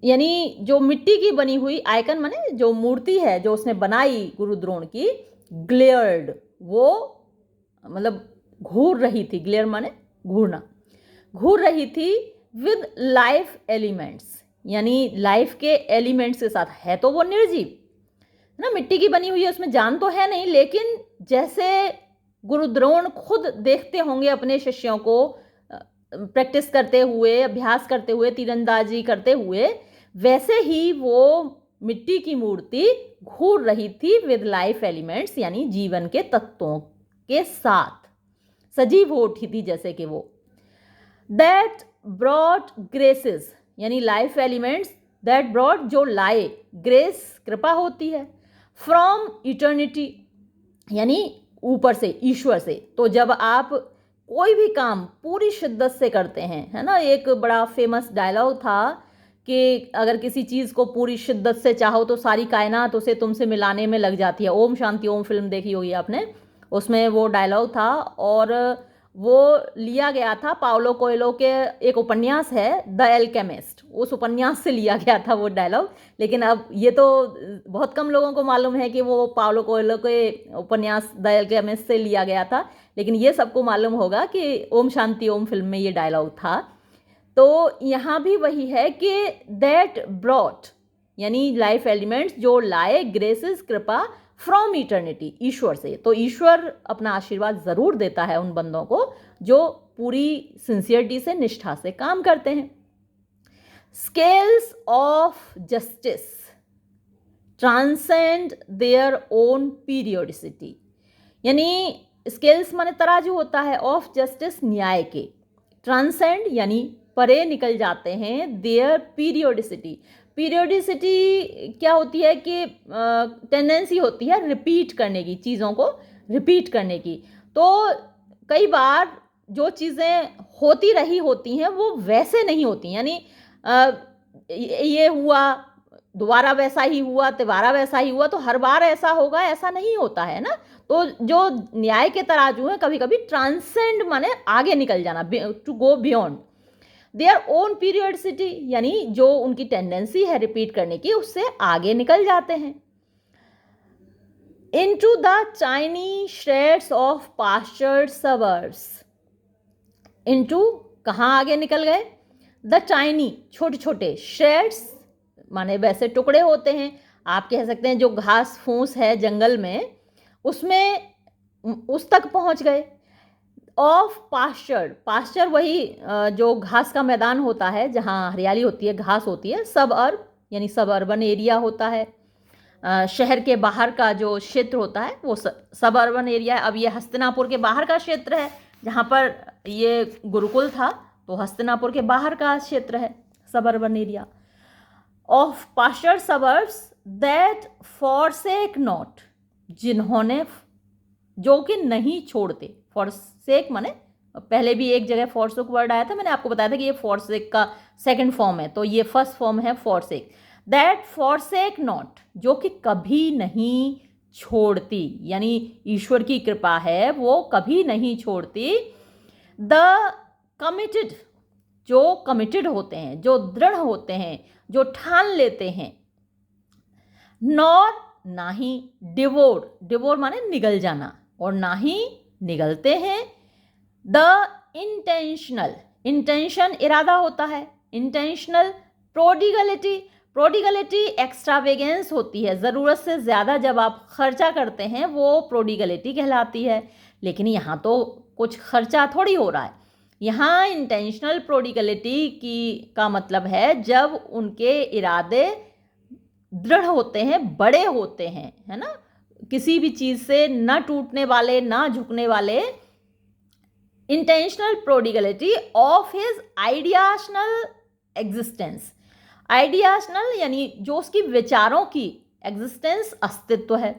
यानी जो मिट्टी की बनी हुई आइकन माने जो मूर्ति है जो उसने बनाई गुरु द्रोण की, ग्लेयर्ड वो मतलब घूर रही थी, ग्लेयर माने घूरना, घूर रही थी विद लाइफ एलिमेंट्स, यानी लाइफ के एलिमेंट्स के साथ। है तो वो निर्जीव ना, मिट्टी की बनी हुई है, उसमें जान तो है नहीं, लेकिन जैसे गुरु द्रोण खुद देखते होंगे अपने शिष्यों को प्रैक्टिस करते हुए, अभ्यास करते हुए, तीरंदाजी करते हुए, वैसे ही वो मिट्टी की मूर्ति घूर रही थी विद लाइफ एलिमेंट्स, यानी जीवन के तत्वों के साथ सजीव हो उठी थी जैसे कि वो। दैट ब्रॉट ग्रेसेस, यानी लाइफ एलिमेंट्स, दैट ब्रॉट जो लाए, ग्रेस कृपा होती है, फ्रॉम इटर्निटी यानी ऊपर से, ईश्वर से। तो जब आप कोई भी काम पूरी शिद्दत से करते हैं, है ना, एक बड़ा फेमस डायलॉग था कि अगर किसी चीज़ को पूरी शिद्दत से चाहो तो सारी कायनात उसे तुमसे मिलाने में लग जाती है। ओम शांति ओम फिल्म देखी होगी आपने, उसमें वो डायलॉग था और वो लिया गया था पाउलो कोएल्हो के एक उपन्यास है द एल्केमिस्ट, उस उपन्यास से लिया गया था वो डायलॉग। लेकिन अब ये तो बहुत कम लोगों को मालूम है कि वो पाउलो कोएल्हो के उपन्यास द एल्केमिस्ट से लिया गया था, लेकिन ये सबको मालूम होगा कि ओम शांति ओम फिल्म में ये डायलॉग था। तो यहाँ भी वही है कि दैट ब्रॉट यानी लाइफ एलिमेंट्स जो लाए, ग्रेसेस कृपा, फ्रॉम इटर्निटी ईश्वर से। तो ईश्वर अपना आशीर्वाद ज़रूर देता है उन बंदों को जो पूरी सिंसियरिटी से, निष्ठा से काम करते हैं। Scales of justice transcend their own periodicity, यानी स्केल्स माने तराजू होता है, ऑफ जस्टिस न्याय के, ट्रांसेंड यानी परे निकल जाते हैं, देयर पीरियोडिसिटी। पीरियोडिसिटी क्या होती है कि टेंडेंसी होती है रिपीट करने की, चीज़ों को रिपीट करने की। तो कई बार जो चीज़ें होती रही होती हैं वो वैसे नहीं होती, यानी ये हुआ दोबारा वैसा ही हुआ, तिबारा वैसा ही हुआ, तो हर बार ऐसा होगा ऐसा नहीं होता है ना। तो जो न्याय के तराजू हैं कभी कभी ट्रांसेंड माने आगे निकल जाना, to go beyond their own periodicity, यानी जो उनकी टेंडेंसी है रिपीट करने की उससे आगे निकल जाते हैं। Into the chiny shreds of pastured suburbs, into कहाँ आगे निकल गए, द चाइनी छोटे छोटे, श्रेड्स माने वैसे टुकड़े होते हैं, आप कह सकते हैं जो घास फूस है जंगल में उसमें उस तक पहुंच गए। ऑफ पास्चर, पास्चर वही जो घास का मैदान होता है जहाँ हरियाली होती है, घास होती है। सब अर्ब यानी सब अर्बन एरिया होता है, शहर के बाहर का जो क्षेत्र होता है वो सब अर्बन एरिया है। अब ये हस्तिनापुर के बाहर का क्षेत्र है जहाँ पर ये गुरुकुल था, तो हस्तिनापुर के बाहर का क्षेत्र है सब urban area. Of pasture suburbs that forsake not, जिन्होंने, जो कि नहीं छोड़ते, फॉरसेक माने पहले भी एक जगह फॉरसेक वर्ड आया था, मैंने आपको बताया था कि ये फॉरसेक का सेकंड फॉर्म है, तो ये फर्स्ट फॉर्म है फॉरसेक। दैट फॉरसेक नॉट, जो कि कभी नहीं छोड़ती, यानी ईश्वर की कृपा है वो कभी नहीं छोड़ती। द कमिटेड, जो कमिटेड होते हैं, जो दृढ़ होते हैं, जो ठान लेते हैं। नॉर ना ही, डिवोर, डिवोर माने निगल जाना, और ना ही निगलते हैं। द इंटेंशनल, इंटेंशन इरादा होता है, इंटेंशनल प्रोडिगलिटी, प्रोडिगलिटी एक्स्ट्रावेगेंस होती है, ज़रूरत से ज़्यादा जब आप खर्चा करते हैं वो प्रोडिगलिटी कहलाती है। लेकिन यहाँ तो कुछ खर्चा थोड़ी हो रहा है। यहाँ इंटेंशनल प्रोडिगलिटी का मतलब है जब उनके इरादे दृढ़ होते हैं, बड़े होते हैं, है ना, किसी भी चीज़ से न टूटने वाले, ना झुकने वाले। Intentional prodigality of his ideational existence. Ideational यानी जो उसकी विचारों की एग्जिस्टेंस, अस्तित्व है,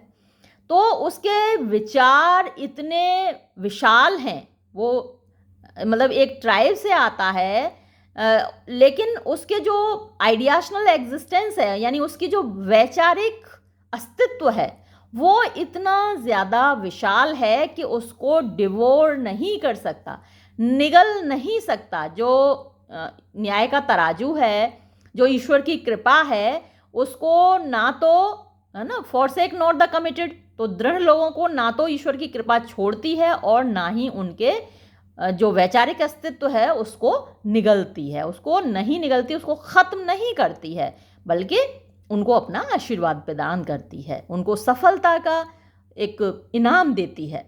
तो उसके विचार इतने विशाल हैं, वो मतलब एक ट्राइब से आता है, लेकिन उसके जो आइडियाशनल एग्जिस्टेंस है यानी उसकी जो वैचारिक अस्तित्व है वो इतना ज़्यादा विशाल है कि उसको डिवोर नहीं कर सकता, निगल नहीं सकता। जो न्याय का तराजू है, जो ईश्वर की कृपा है, उसको ना तो, है ना, फॉरसेक नॉट द कमिटेड, तो दृढ़ लोगों को ना तो ईश्वर की कृपा छोड़ती है और ना ही उनके जो वैचारिक अस्तित्व है उसको निगलती है, उसको नहीं निगलती, उसको ख़त्म नहीं करती है, बल्कि उनको अपना आशीर्वाद प्रदान करती है, उनको सफलता का एक इनाम देती है।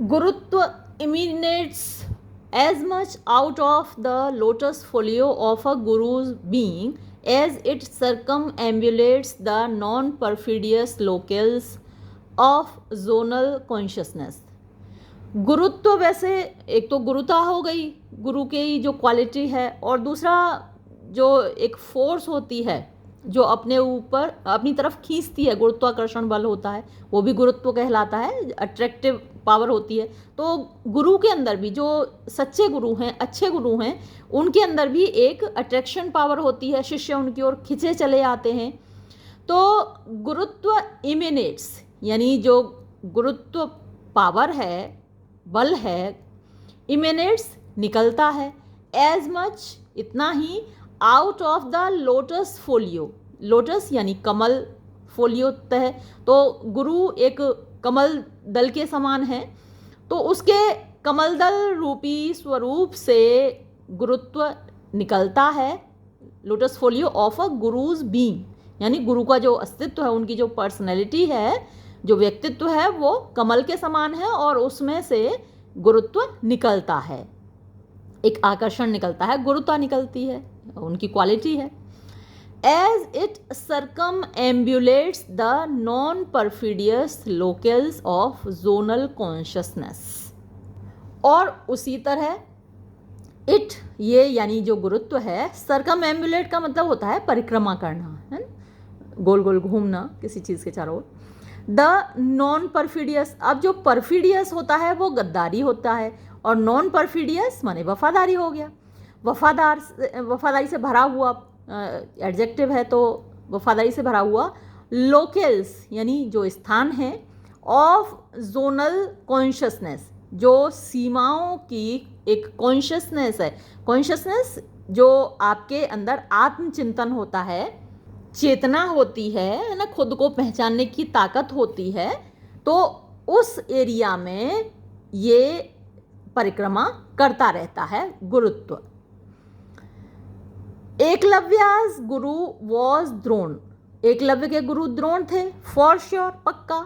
गुरुत्व emanates as much out of the lotus folio of a guru's being as it circumambulates the non-perfidious locales of zonal consciousness। गुरुत्व वैसे एक तो गुरुता हो गई, गुरु की जो क्वालिटी है, और दूसरा जो एक फोर्स होती है जो अपने ऊपर अपनी तरफ खींचती है, गुरुत्वाकर्षण बल होता है, वो भी गुरुत्व कहलाता है, अट्रैक्टिव पावर होती है। तो गुरु के अंदर भी, जो सच्चे गुरु हैं, अच्छे गुरु हैं, उनके अंदर भी एक अट्रैक्शन पावर होती है, शिष्य उनकी ओर खिंचे चले आते हैं। तो गुरुत्व इमिनेट्स यानी जो गुरुत्व पावर है, बल है, इमिनेट्स निकलता है, एज मच इतना ही, out of the lotus folio, lotus यानी कमल, फोलियो तह, तो गुरु एक कमल दल के समान है, तो उसके कमल दल रूपी स्वरूप से गुरुत्व निकलता है, lotus folio of a guru's being, यानी गुरु का जो अस्तित्व है, उनकी जो पर्सनैलिटी है, जो व्यक्तित्व है, वो कमल के समान है और उसमें से गुरुत्व निकलता है, एक आकर्षण निकलता है, गुरुता निकलती है, उनकी क्वालिटी है। As it circumambulates the non-perfidious locales of zonal consciousness। और उसी तरह इट, ये यानी जो गुरुत्व है, circumambulate का मतलब होता है परिक्रमा करना, है ना, गोल गोल घूमना किसी चीज़ के चारों ओर। द नॉन परफिडियस, अब जो परफिडियस होता है वो गद्दारी होता है, और नॉन परफिडियस माने वफादारी हो गया, वफादारी से भरा हुआ, एडजेक्टिव है तो वफादारी से भरा हुआ। लोकेल्स यानी जो स्थान है, ऑफ जोनल कॉन्शियसनेस, जो सीमाओं की एक कॉन्शियसनेस है, कॉन्शियसनेस जो आपके अंदर आत्मचिंतन होता है, चेतना होती है ना, खुद को पहचानने की ताकत होती है, तो उस एरिया में ये परिक्रमा करता रहता है गुरुत्व। एकलव्यास गुरु वॉज द्रोण, एकलव्य के गुरु द्रोण थे, फॉर श्योर, पक्का।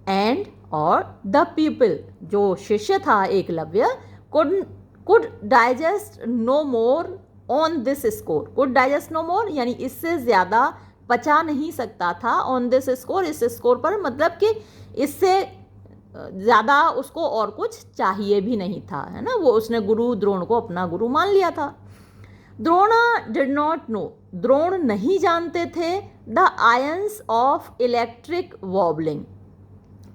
एंड और द पीपल, जो शिष्य था Eklavya, could digest no more on this score, could digest no more यानी इससे ज़्यादा पचा नहीं सकता था, ऑन दिस स्कोर, इस स्कोर पर, मतलब कि इससे ज़्यादा उसको और कुछ चाहिए भी नहीं था, है ना, वो उसने गुरु द्रोण को अपना गुरु मान लिया था। Drona did not know, Drona नहीं जानते थे, the ions of electric wobbling,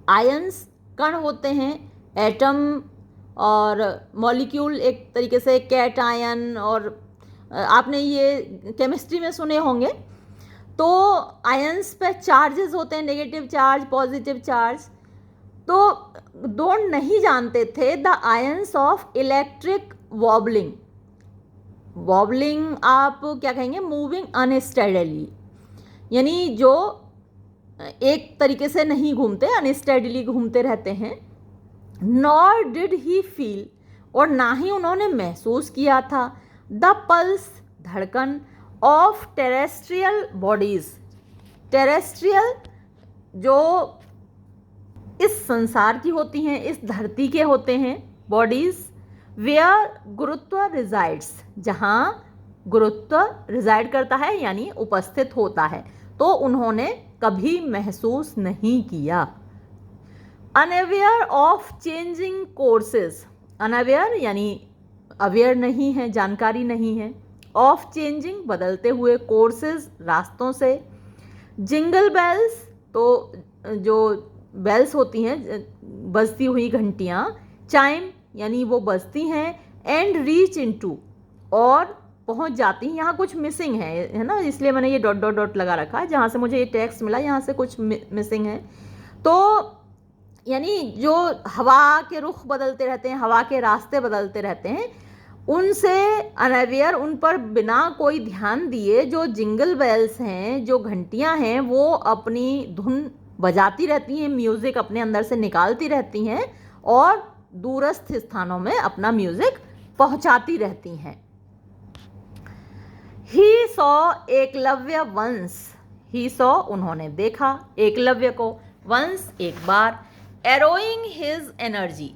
ions कण होते हैं, एटम और मॉलिक्यूल, एक तरीके से कैट आयन, और आपने ये केमिस्ट्री में सुने होंगे, तो आयंस पे चार्जेस होते हैं, नेगेटिव चार्ज, पॉजिटिव चार्ज। तो द्रोण नहीं जानते थे the ions of electric wobbling, wobbling आप क्या कहेंगे, मूविंग अनस्टेडली, यानी जो एक तरीके से नहीं घूमते, अनस्टेडली घूमते रहते हैं। नॉर डिड ही फील, और ना ही उन्होंने महसूस किया था, द पल्स, धड़कन, ऑफ टेरेस्ट्रियल बॉडीज। टेरेस्ट्रियल जो इस संसार की होती हैं, इस धरती के होते हैं बॉडीज, वेयर गुरुत्व रिजाइड्स, जहाँ गुरुत्व रिजाइड करता है यानी उपस्थित होता है, तो उन्होंने कभी महसूस नहीं किया। Unaware of changing courses, unaware यानी अवेयर नहीं है, जानकारी नहीं है, ऑफ चेंजिंग बदलते हुए, कोर्सेज रास्तों से, जिंगल बेल्स तो जो बेल्स होती हैं बजती हुई घंटियाँ, चाइम यानी वो बजती हैं, एंड रीच इनटू और पहुंच जाती हैं। यहाँ कुछ मिसिंग है ना, इसलिए मैंने ये डॉट डॉट डॉट लगा रखा है, जहाँ से मुझे ये टेक्स्ट मिला यहाँ से कुछ मिसिंग है। तो यानी जो हवा के रुख बदलते रहते हैं, हवा के रास्ते बदलते रहते हैं, उनसे अनअवेयर, उन पर बिना कोई ध्यान दिए जो जिंगल बेल्स हैं, जो घंटियां हैं, वो अपनी धुन बजाती रहती हैं, म्यूज़िक अपने अंदर से निकालती रहती हैं और दूरस्थ स्थानों में अपना म्यूज़िक पहुंचाती रहती हैं। He saw Eklavya once, he saw उन्होंने देखा, एकलव्य को, वंस एक बार, एरोइंग हिज एनर्जी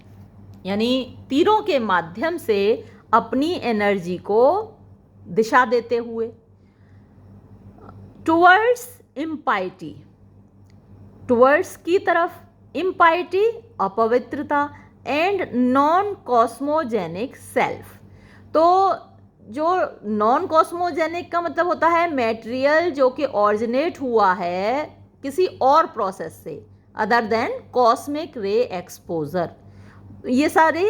यानी तीरों के माध्यम से अपनी एनर्जी को दिशा देते हुए, टुवर्ड्स इम्पाइटी, टुवर्ड्स की तरफ, इम्पाइटी अपवित्रता, एंड नॉन कॉस्मोजेनिक सेल्फ। तो जो नॉन कॉस्मोजेनिक का मतलब होता है मैटेरियल जो कि ऑरिजिनेट हुआ है किसी और प्रोसेस से अदर देन कॉस्मिक रे एक्सपोजर। ये सारे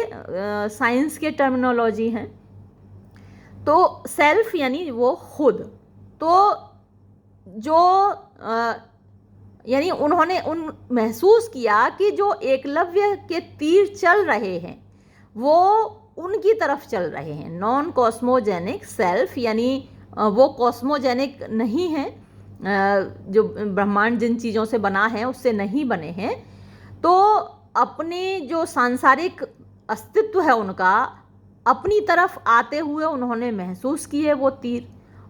साइंस के टर्मिनोलॉजी हैं। तो सेल्फ यानी वो खुद, तो जो यानी उन्होंने महसूस किया कि जो एकलव्य के तीर चल रहे हैं वो उनकी तरफ चल रहे हैं। नॉन कॉस्मोजेनिक सेल्फ यानी वो कॉस्मोजेनिक नहीं है, जो ब्रह्मांड जिन चीज़ों से बना है उससे नहीं बने हैं। तो अपने जो सांसारिक अस्तित्व है उनका अपनी तरफ आते हुए उन्होंने महसूस किए वो तीर।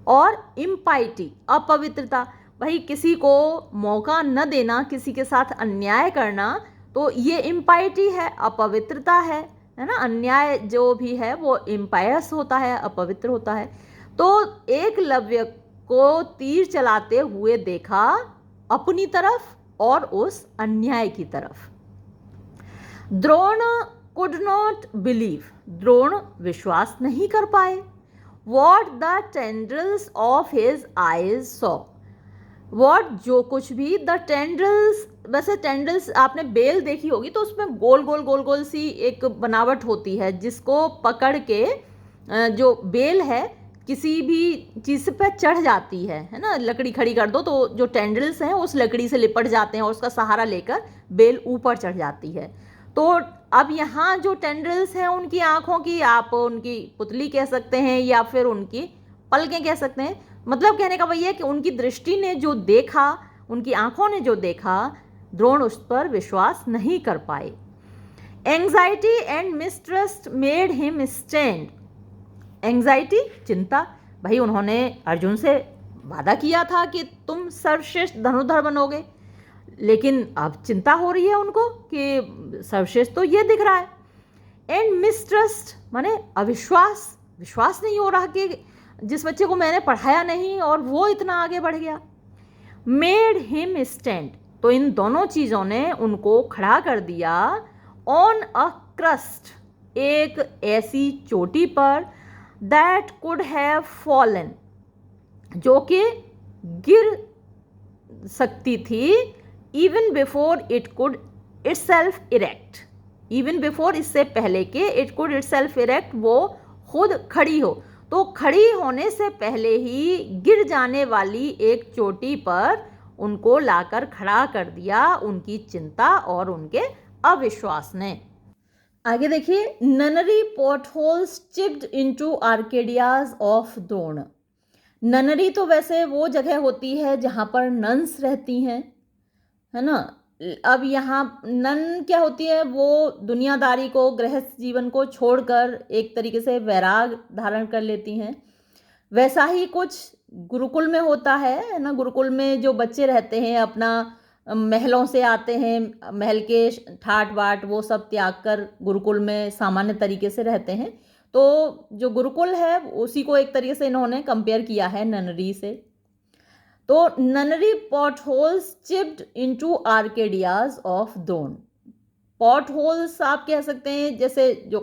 और इम्पाइटी अपवित्रता, भाई किसी को मौका न देना, किसी के साथ अन्याय करना, तो ये इम्पाइटी है, अपवित्रता है ना। अन्याय जो भी है वो इम्पायस होता है, अपवित्र होता है। तो एकलव्य को तीर चलाते हुए देखा अपनी तरफ और उस अन्याय की तरफ। Drona could not believe, Drona विश्वास नहीं कर पाए। What the tendrils of his eyes saw, what जो कुछ भी, द टेंड्रल्स, वैसे टेंड्रल्स आपने बेल देखी होगी तो उसमें गोल गोल गोल गोल सी एक बनावट होती है जिसको पकड़ के जो बेल है किसी भी चीज़ पे चढ़ जाती है ना। लकड़ी खड़ी कर दो तो जो टेंड्रल्स हैं उस लकड़ी से लिपट जाते हैं और उसका सहारा लेकर बेल ऊपर चढ़ जाती है। तो अब यहाँ जो टेंड्रल्स हैं उनकी आँखों की आप उनकी पुतली कह सकते हैं या फिर उनकी पलकें कह सकते हैं। मतलब कहने का वही है कि उनकी दृष्टि ने जो देखा, उनकी आँखों ने जो देखा, द्रोण उस पर विश्वास नहीं कर पाए। Anxiety and mistrust made him stand, anxiety चिंता, भाई उन्होंने अर्जुन से वादा किया था कि तुम सर्वश्रेष्ठ धनुर्धर बनोगे, लेकिन अब चिंता हो रही है उनको कि सर्वश्रेष्ठ तो ये दिख रहा है। एंड मिसट्रस्ट माने अविश्वास, विश्वास नहीं हो रहा कि जिस बच्चे को मैंने पढ़ाया नहीं और वो इतना आगे बढ़ गया। मेड हिम स्टैंड, तो इन दोनों चीज़ों ने उनको खड़ा कर दिया ऑन अ क्रस्ट, एक ऐसी चोटी पर, दैट कुड हैव फॉलन, जो कि गिर सकती थी, even before it could itself erect, even before इससे पहले कि इट कुड इटसेल्फ इरेक्ट, वो खुद खड़ी हो। तो खड़ी होने से पहले ही गिर जाने वाली एक चोटी पर उनको लाकर खड़ा कर दिया उनकी चिंता और उनके अविश्वास ने। आगे देखिए, nunnery potholes chipped into arcadias of Drona. Nunnery तो वैसे वो जगह होती है जहाँ पर नन्स रहती हैं, है ना। अब यहाँ नन क्या होती है, वो दुनियादारी को, गृहस्थ जीवन को छोड़कर एक तरीके से वैराग धारण कर लेती हैं। वैसा ही कुछ गुरुकुल में होता है ना। गुरुकुल में जो बच्चे रहते हैं अपना महलों से आते हैं, महल के ठाट बाट वो सब त्याग कर गुरुकुल में सामान्य तरीके से रहते हैं। तो जो गुरुकुल है उसी को एक तरीके से इन्होंने कंपेयर किया है ननरी से। तो nunnery potholes chipped into arcadias of Drona. Potholes आप कह सकते हैं जैसे जो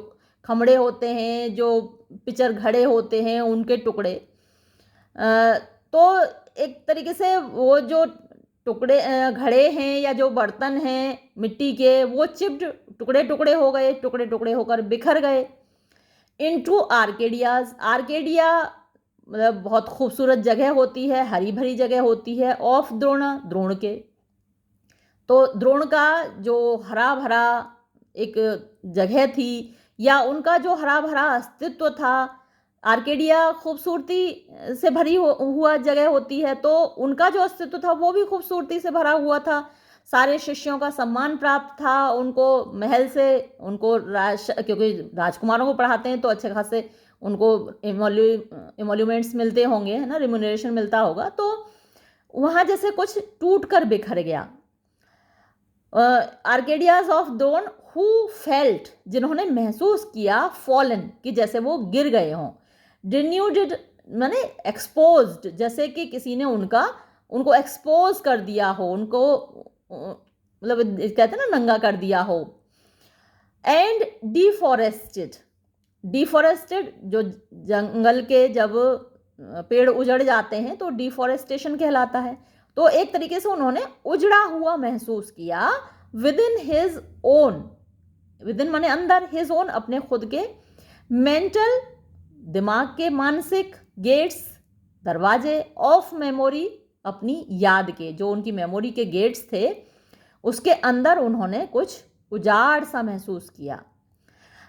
खमड़े होते हैं, जो पिचर घड़े होते हैं, उनके टुकड़े। तो एक तरीके से वो जो टुकड़े घड़े हैं या जो बर्तन हैं मिट्टी के, वो चिप्ड टुकड़े टुकड़े हो गए, टुकड़े टुकड़े होकर बिखर गए इनटू आर्केडियाज। आर्केडिया मतलब बहुत खूबसूरत जगह होती है, हरी भरी जगह होती है, ऑफ द्रोणा, द्रोण के। तो द्रोण का जो हरा भरा एक जगह थी या उनका जो हरा भरा अस्तित्व था, आर्केडिया खूबसूरती से भरी हुआ जगह होती है, तो उनका जो अस्तित्व था वो भी खूबसूरती से भरा हुआ था। सारे शिष्यों का सम्मान प्राप्त था, उनको महल से उनको क्योंकि राजकुमारों को पढ़ाते हैं तो अच्छे खासे उनको इमोल्यूमेंट्स मिलते होंगे, है ना, रिम्यूनरेशन मिलता होगा। तो वहाँ जैसे कुछ टूट कर बिखर गया। आर्केडियाज ऑफ द्रोण हु फेल्ट, जिन्होंने महसूस किया, फॉलन कि जैसे वो गिर गए हों, डिन्यूडेड माने एक्सपोज्ड, जैसे कि किसी ने उनको एक्सपोज कर दिया हो, उनको मतलब कहते हैं ना नंगा कर दिया हो। एंड डिफॉरेस्टेड, डिफॉरेस्टेड जो जंगल के जब पेड़ उजड़ जाते हैं तो डिफॉरेस्टेशन कहलाता है। तो एक तरीके से उन्होंने उजड़ा हुआ महसूस किया with in his own, with in माने अंदर, हिज ओन अपने खुद के, मेंटल दिमाग के, मानसिक, गेट्स दरवाजे, ऑफ मेमोरी अपनी याद के, जो उनकी मेमोरी के गेट्स थे उसके अंदर उन्होंने कुछ उजाड़ सा महसूस किया।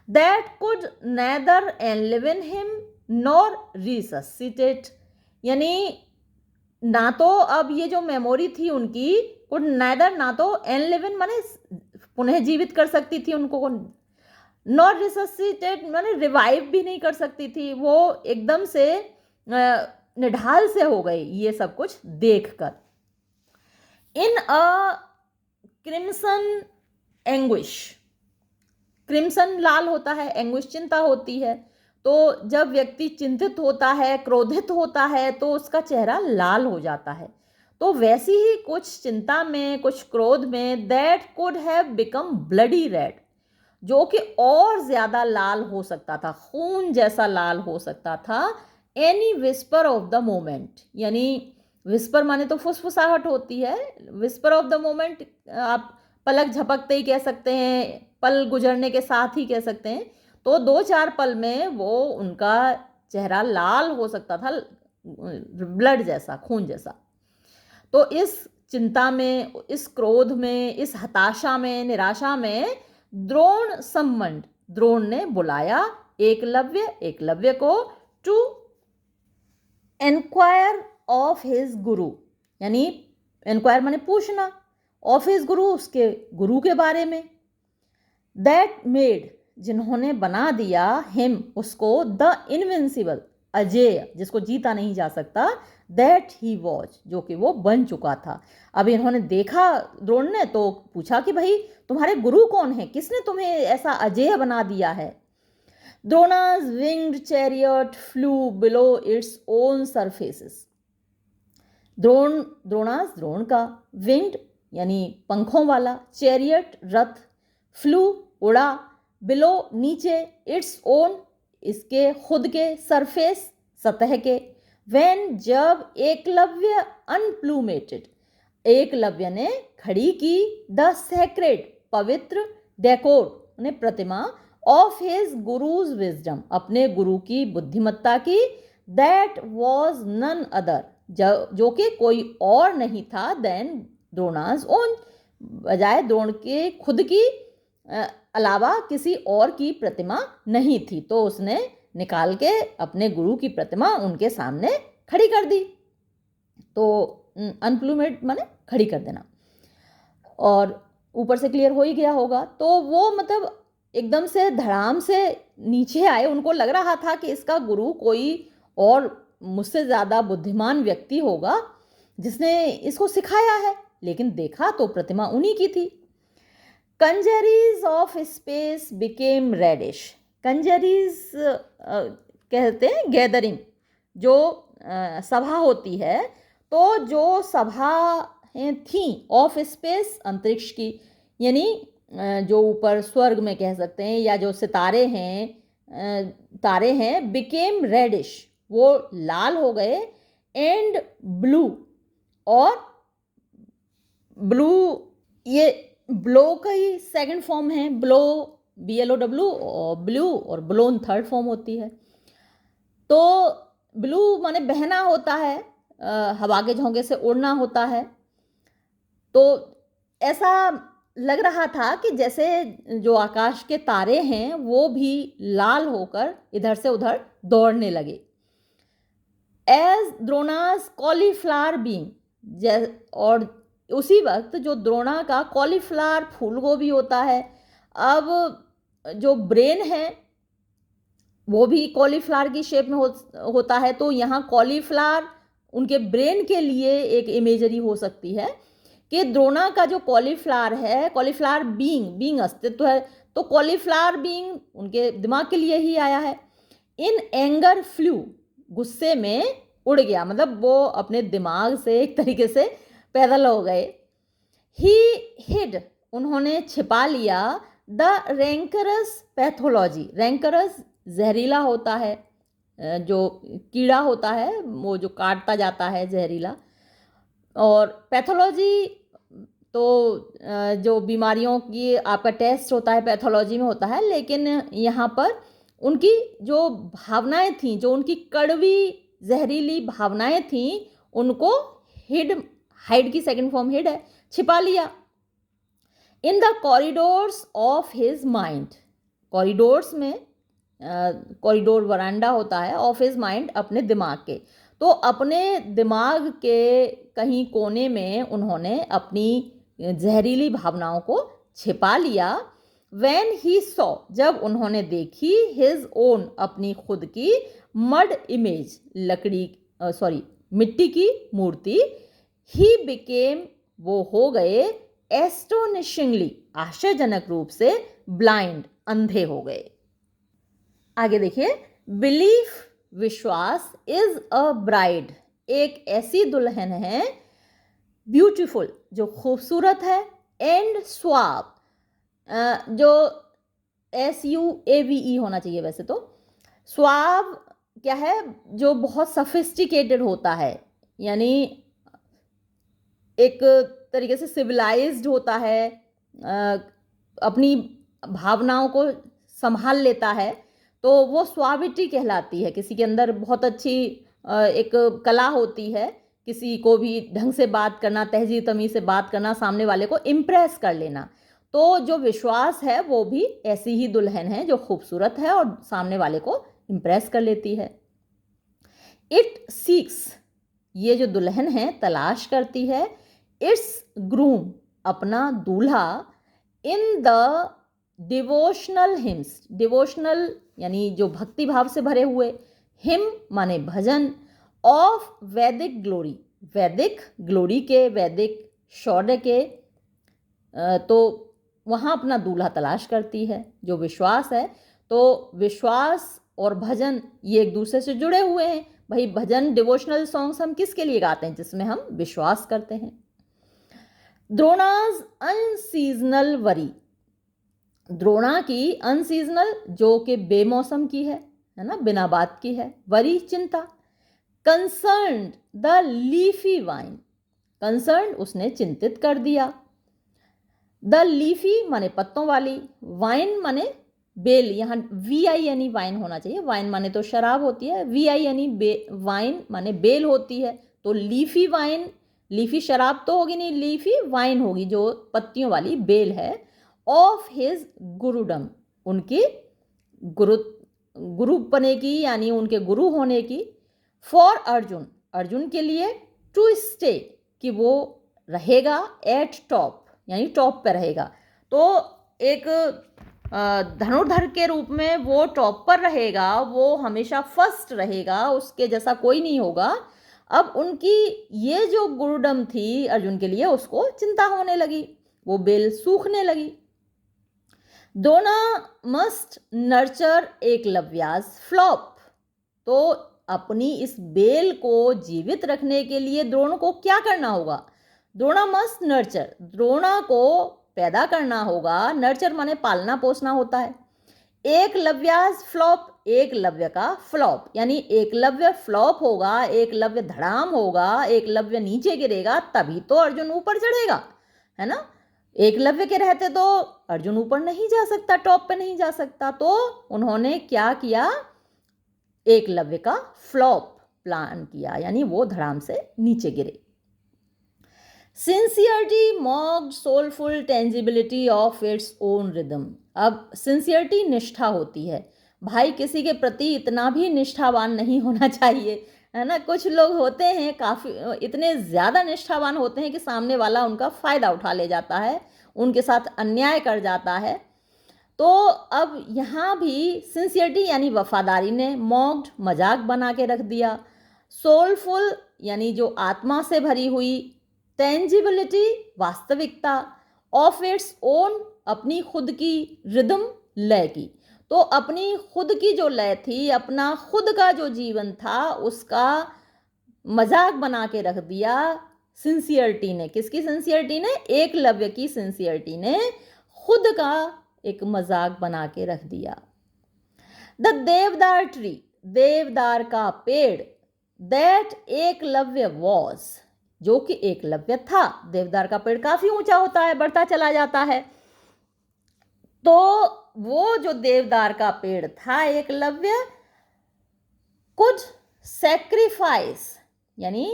That could neither enliven him nor resuscitate, यानी ना तो अब ये जो मेमोरी थी उनकी कुड नेदर, ना तो एनलिवन माने पुनः जीवित कर सकती थी उनको, नॉर रिससिटेट माने रिवाइव भी नहीं कर सकती थी। वो एकदम से निढाल से हो गई ये सब कुछ देखकर। इन अ क्रिम्सन एंग्विश, क्रिम्सन लाल होता है, एंग्विश चिंता होती है। तो जब व्यक्ति चिंतित होता है, क्रोधित होता है, तो उसका चेहरा लाल हो जाता है। तो वैसी ही कुछ चिंता में, कुछ क्रोध में, that could have become bloody red, जो कि और ज्यादा लाल हो सकता था, खून जैसा लाल हो सकता था। Any whisper of the moment, यानी विस्पर माने तो फुसफुसाहट होती है, विस्पर ऑफ द मोमेंट आप पलक झपकते ही कह सकते हैं, पल गुजरने के साथ ही कह सकते हैं। तो 2-4 पल में वो उनका चेहरा लाल हो सकता था, ब्लड जैसा, खून जैसा। तो इस चिंता में, इस क्रोध में, इस हताशा में, निराशा में द्रोण सम्मंड, द्रोण ने बुलाया एकलव्य को टू एनक्वायर ऑफ हिज गुरु, यानी एनक्वायर माने पूछना, ऑफ हिज गुरु, उसके गुरु के बारे में। दैट मेड, जिन्होंने बना दिया, हिम उसको, द इनविंसिबल, अजेय, जिसको जीता नहीं जा सकता, दैट ही वॉज, जो कि वो बन चुका था। अब इन्होंने देखा द्रोण ने तो पूछा कि भाई तुम्हारे गुरु कौन है, किसने तुम्हें ऐसा अजेय बना दिया है। द्रोणा's winged chariot flew below its own surfaces. Drona का विंग्ड यानी पंखों वाला, चैरियट रथ, फ्लू उड़ा, बिलो नीचे, इट्स ओन इसके खुद के, सरफेस सतह के, व्हेन जब एकलव्य अनप्लूमेटेड, एकलव्य ने खड़ी की, द सेक्रेड पवित्र, डेकोर ने प्रतिमा, ऑफ हिज गुरुज विजडम अपने गुरु की बुद्धिमत्ता की, दैट वॉज नन अदर जो कि कोई और नहीं था, देन द्रोणाज ओन, बजाय द्रोण के खुद की अलावा किसी और की प्रतिमा नहीं थी। तो उसने निकाल के अपने गुरु की प्रतिमा उनके सामने खड़ी कर दी। तो अनप्लूमेड माने खड़ी कर देना, और ऊपर से क्लियर हो ही गया होगा। तो वो मतलब एकदम से धड़ाम से नीचे आए, उनको लग रहा था कि इसका गुरु कोई और मुझसे ज़्यादा बुद्धिमान व्यक्ति होगा जिसने इसको सिखाया है, लेकिन देखा तो प्रतिमा उन्हीं की थी। कंजरीज ऑफ स्पेस बिकेम रेडिश। कंजरीज कहते हैं गैदरिंग, जो सभा होती है, तो जो सभाएं थीं ऑफ स्पेस, अंतरिक्ष की, यानी जो ऊपर स्वर्ग में कह सकते हैं, या जो सितारे हैं, तारे हैं, बिकेम रेडिश, वो लाल हो गए, एंड ब्लू, और ब्लू ये ब्लो का ही सेकंड फॉर्म है, ब्लो, BLOW, और ब्लू, और ब्लोन थर्ड फॉर्म होती है। तो ब्लू माने बहना होता है, हवा के झोंके से उड़ना होता है। तो ऐसा लग रहा था कि जैसे जो आकाश के तारे हैं वो भी लाल होकर इधर से उधर दौड़ने लगे। एज द्रोणास कॉलीफ्लावर बीइंग, और उसी वक्त जो द्रोणा का कॉलीफ्लावर फूल गोभी होता है, अब जो ब्रेन है वो भी कॉलीफ्लावर की शेप में होता है, तो यहाँ कॉलीफ्लावर उनके ब्रेन के लिए एक इमेजरी हो सकती है कि द्रोणा का जो कॉलीफ्लावर है, कॉलीफ्लावर बीइंग अस्तित्व है, तो कॉलीफ्लावर बीइंग उनके दिमाग के लिए ही आया है। इन एंगर फ्लू, गुस्से में उड़ गया, मतलब वो अपने दिमाग से एक तरीके से पैदल हो गए। ही हिड, उन्होंने छिपा लिया, द रैंकरस पैथोलॉजी, रैंकरस जहरीला होता है, जो कीड़ा होता है वो जो काटता जाता है, जहरीला, और पैथोलॉजी तो जो बीमारियों की आपका टेस्ट होता है पैथोलॉजी में होता है, लेकिन यहाँ पर उनकी जो भावनाएं थीं, जो उनकी कड़वी जहरीली भावनाएं थीं, उनको हाइड की सेकंड फॉर्म हिड है, छिपा लिया। In the corridors of his mind, corridors में कॉरिडोर वरांडा होता है, ऑफ हिज माइंड, अपने दिमाग के, तो अपने दिमाग के कहीं कोने में उन्होंने अपनी जहरीली भावनाओं को छिपा लिया। When he saw, जब उन्होंने देखी, his own, अपनी खुद की, मड इमेज, मिट्टी की मूर्ति, he became, वो हो गए, astonishingly, आश्चर्यजनक रूप से, blind, अंधे हो गए। आगे देखिए, बिलीफ, विश्वास, इज अ ब्राइड, एक ऐसी दुल्हन है, ब्यूटीफुल, जो खूबसूरत है, एंड स्वाब, जो SUAVE होना चाहिए वैसे तो, स्वाब क्या है, जो बहुत सफिस्टिकेटेड होता है, यानी एक तरीके से सिविलाइज्ड होता है, अपनी भावनाओं को संभाल लेता है, तो वो स्वाबिटी कहलाती है। किसी के अंदर बहुत अच्छी एक कला होती है, किसी को भी ढंग से बात करना, तहजीब तमीज से बात करना, सामने वाले को इम्प्रेस कर लेना। तो जो विश्वास है वो भी ऐसी ही दुल्हन है जो खूबसूरत है और सामने वाले को इम्प्रेस कर लेती है। इट सीक्स, ये जो दुल्हन है तलाश करती है, इट्स ग्रूम, अपना दूल्हा, in the devotional hymns, devotional यानी जो भक्ति भाव से भरे हुए, हिम माने भजन, ऑफ वैदिक ग्लोरी, वैदिक ग्लोरी के, वैदिक शौर्य के, तो वहाँ अपना दूल्हा तलाश करती है। जो विश्वास है, तो विश्वास और भजन ये एक दूसरे से जुड़े हुए हैं। भाई भजन, डिवोशनल सॉन्ग्स हम किसके लिए गाते हैं? जिसमें हम विश्वास करते हैं। द्रोणाज अनसीजनल वरी, द्रोणा की अनसीजनल, जो कि बेमौसम की है ना, बिना बात की है, वरी चिंता। Concerned the leafy wine, concerned उसने चिंतित कर दिया। द लीफी माने पत्तों वाली, वाइन माने बेल, यहाँ VI यानी वाइन होना चाहिए, वाइन माने तो शराब होती है, VI यानी वाइन माने बेल होती है, तो लीफी वाइन, लीफी शराब तो होगी नहीं, लीफी वाइन होगी जो पत्तियों वाली बेल है। ऑफ हिज गुरुडम, उनकी गुरु की, यानी उनके गुरु होने की। फॉर अर्जुन, अर्जुन के लिए। टू स्टे, कि वो रहेगा, एट टॉप यानी टॉप पे रहेगा। तो एक धनुर्धर के रूप में वो टॉप पर रहेगा, वो हमेशा फर्स्ट रहेगा, उसके जैसा कोई नहीं होगा। अब उनकी ये जो गुरुडम थी अर्जुन के लिए, उसको चिंता होने लगी, वो बेल सूखने लगी। Drona must nurture Eklavya's flop. तो अपनी इस बेल को जीवित रखने के लिए द्रोण को क्या करना होगा? द्रोणा मस्ट नर्चर, द्रोणा को पैदा करना होगा। नर्चर माने पालना पोसना होता है। एकलव्याज फ्लॉप, एकलव्य का फ्लॉप, यानी एकलव्य फ्लॉप होगा, एकलव्य धड़ाम होगा, एकलव्य नीचे गिरेगा, तभी तो अर्जुन ऊपर चढ़ेगा, है ना। एकलव्य के रहते तो अर्जुन ऊपर नहीं जा सकता, टॉप पे नहीं जा सकता। तो उन्होंने क्या किया? एकलव्य का फ्लॉप प्लान किया, यानी वो धड़ाम से नीचे गिरे। Sincerity mocked soulful tangibility of its own rhythm. अब सिंसियरिटी निष्ठा होती है। भाई किसी के प्रति इतना भी निष्ठावान नहीं होना चाहिए, है ना। कुछ लोग होते हैं काफ़ी इतने ज़्यादा निष्ठावान होते हैं कि सामने वाला उनका फ़ायदा उठा ले जाता है, उनके साथ अन्याय कर जाता है। तो अब यहाँ भी सिंसियरिटी यानी वफादारी ने मॉक्ड मजाक बना के रख दिया। सोलफुल यानी जो आत्मा से भरी हुई, टेंजिबिलिटी वास्तविकता, ऑफ इट्स ओन अपनी खुद की, रिदम लय की। तो अपनी खुद की जो लय थी, अपना खुद का जो जीवन था, उसका मजाक बना के रख दिया सिंसियरिटी ने। किसकी सिंसियरिटी ने? एकलव्य की सिंसियरिटी ने खुद का एक मजाक बना के रख दिया। द देवदार ट्री, देवदार का पेड़, दैट एकलव्य वॉज, जो कि एकलव्य था। देवदार का पेड़ काफी ऊंचा होता है, बढ़ता चला जाता है। तो वो जो देवदार का पेड़ था एकलव्य, कुछ सैक्रिफाइस, यानी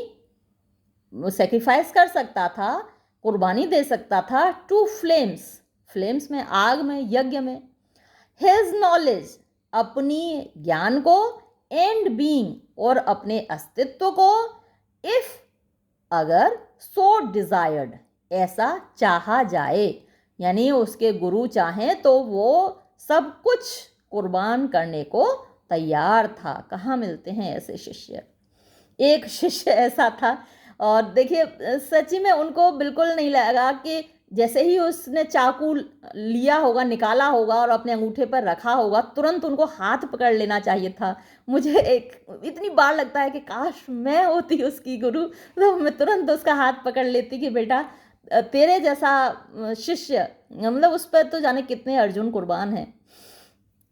सैक्रिफाइस कर सकता था, कुर्बानी दे सकता था, टू फ्लेम्स, फ्लेम्स में, आग में, यज्ञ में। हिज नॉलेज, अपनी ज्ञान को, एंड बीइंग, और अपने अस्तित्व को, इफ, अगर, सो डिजायर्ड, ऐसा चाहा जाए, यानी उसके गुरु चाहें तो वो सब कुछ कुर्बान करने को तैयार था। कहाँ मिलते हैं ऐसे शिष्य? एक शिष्य ऐसा था, और देखिए सच्ची में उनको बिल्कुल नहीं लगा कि जैसे ही उसने चाकू लिया होगा, निकाला होगा और अपने अंगूठे पर रखा होगा, तुरंत उनको हाथ पकड़ लेना चाहिए था। मुझे इतनी बार लगता है कि काश मैं होती उसकी गुरु, तो मैं तुरंत उसका हाथ पकड़ लेती कि बेटा तेरे जैसा शिष्य, मतलब उस पर तो जाने कितने अर्जुन कुर्बान हैं।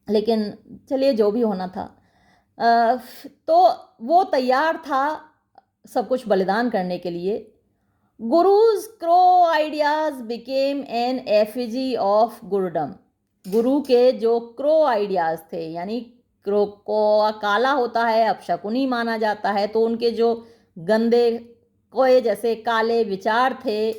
लेकिन चलिए, जो भी होना था, तो वो तैयार था सब कुछ बलिदान करने के लिए। Guru's crow ideas became an effigy of gurudom. गुरु के जो क्रो आइडियाज थे, यानी क्रो को काला होता है, अपशकुनी माना जाता है, तो उनके जो गंदे कोए जैसे काले विचार थे,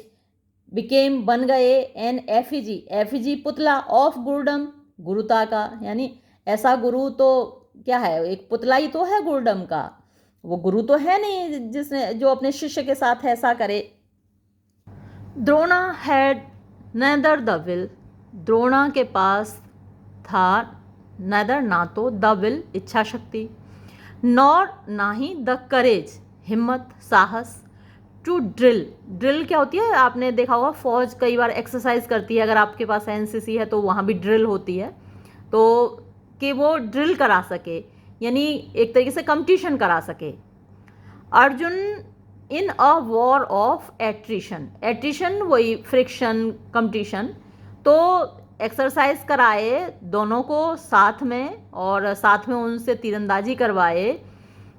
बिकेम बन गए, एन एफिजी, एफिजी पुतला, ऑफ गुरुडम, गुरुता का, यानी ऐसा गुरु तो क्या है, एक पुतला ही तो है गुरुडम का, वो गुरु तो है नहीं जिसने जो अपने शिष्य के साथ ऐसा करे। Drona had neither the will, Drona के पास था नेदर, ना तो द विल इच्छा शक्ति, नॉर ना ही द करेज हिम्मत साहस, टू ड्रिल। ड्रिल क्या होती है? आपने देखा होगा फौज कई बार एक्सरसाइज करती है, अगर आपके पास एनसीसी है तो वहाँ भी ड्रिल होती है, तो कि वो ड्रिल करा सके, यानी एक तरीके से कंपटीशन करा सके। Arjun in a war of attrition, attrition वही फ्रिक्शन, कंपटीशन, तो एक्सरसाइज कराए दोनों को साथ में, और साथ में उनसे तीरंदाजी करवाए,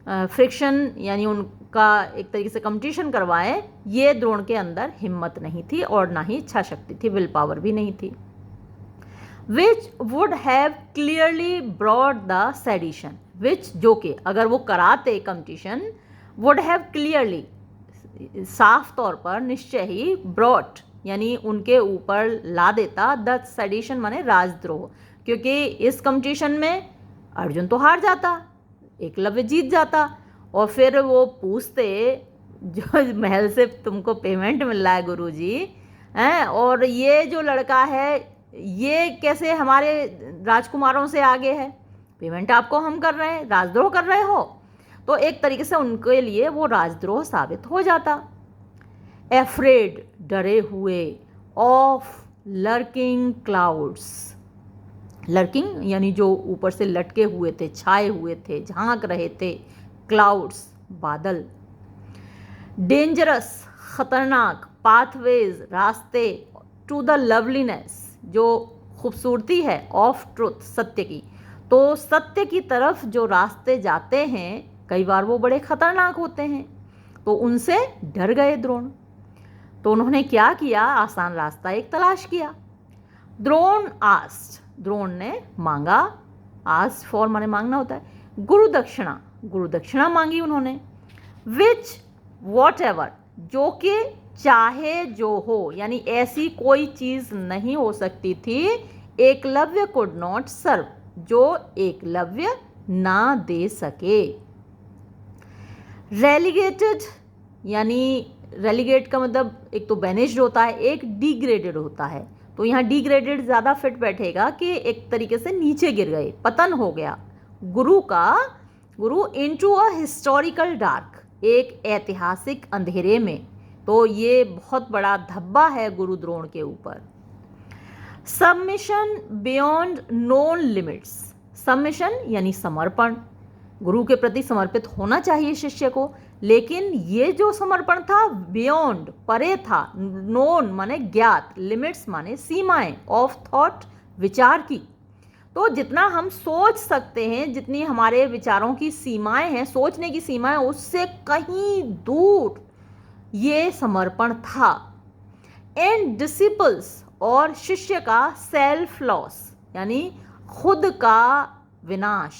फ्रिक्शन यानी उनका एक तरीके से कंपटीशन करवाए। ये द्रोण के अंदर हिम्मत नहीं थी और ना ही इच्छा शक्ति थी, विल पावर भी नहीं थी। Which would have clearly brought the sedition, which जो कि अगर वो कराते कंपटीशन, वुड हैव क्लियरली साफ तौर पर, निश्चय ही, ब्रॉट यानी उनके ऊपर ला देता, द सेडिशन माने राजद्रोह, क्योंकि इस कंपटीशन में अर्जुन तो हार जाता, एकलव्य जीत जाता, और फिर वो पूछते जो महल से तुमको पेमेंट मिल रहा है गुरुजी हैं, और ये जो लड़का है ये कैसे हमारे राजकुमारों से आगे है, पेमेंट आपको हम कर रहे हैं, राजद्रोह कर रहे हो। तो एक तरीके से उनके लिए वो राजद्रोह साबित हो जाता। एफ्रेड, डरे हुए, ऑफ लर्किंग क्लाउड्स, लर्किंग यानी जो ऊपर से लटके हुए थे, छाए हुए थे, झांक रहे थे, क्लाउड्स बादल। डेंजरस, खतरनाक, पाथवेज, रास्ते, टू द लवलीनेस, जो खूबसूरती है, ऑफ ट्रुथ, सत्य की। तो सत्य की तरफ जो रास्ते जाते हैं कई बार वो बड़े खतरनाक होते हैं, तो उनसे डर गए द्रोण। तो उन्होंने क्या किया, आसान रास्ता एक तलाश किया। द्रोण आस्ट, द्रोण ने मांगा, आस्ट फॉर माने मांगना होता है, गुरु दक्षिणा मांगी उन्होंने। विच वॉट एवर, जो कि चाहे जो हो, यानी ऐसी कोई चीज नहीं हो सकती थी एकलव्य कुड नॉट सर्व, जो एकलव्य ना दे सके। रेलीगेटेड, यानी रेलीगेट का मतलब एक तो बेनिश्ड होता है, एक डिग्रेडेड होता है। तो यहाँ डिग्रेडेड ज़्यादा फिट बैठेगा कि एक तरीके से नीचे गिर गए, पतन हो गया गुरु इनटू अ हिस्टोरिकल डार्क, एक ऐतिहासिक अंधेरे में। तो ये बहुत बड़ा धब्बा है गुरु द्रोण के ऊपर। Submission beyond known limits, submission यानी समर्पण, गुरु के प्रति समर्पित होना चाहिए शिष्य को, लेकिन ये जो समर्पण था बियॉन्ड, परे था, नोन माने ज्ञात, लिमिट्स माने सीमाएं, ऑफ थॉट, विचार की। तो जितना हम सोच सकते हैं, जितनी हमारे विचारों की सीमाएं हैं, सोचने की सीमाएं, उससे कहीं दूर ये समर्पण था। एंड डिसिपल्स, और शिष्य का सेल्फ लॉस, यानी खुद का विनाश।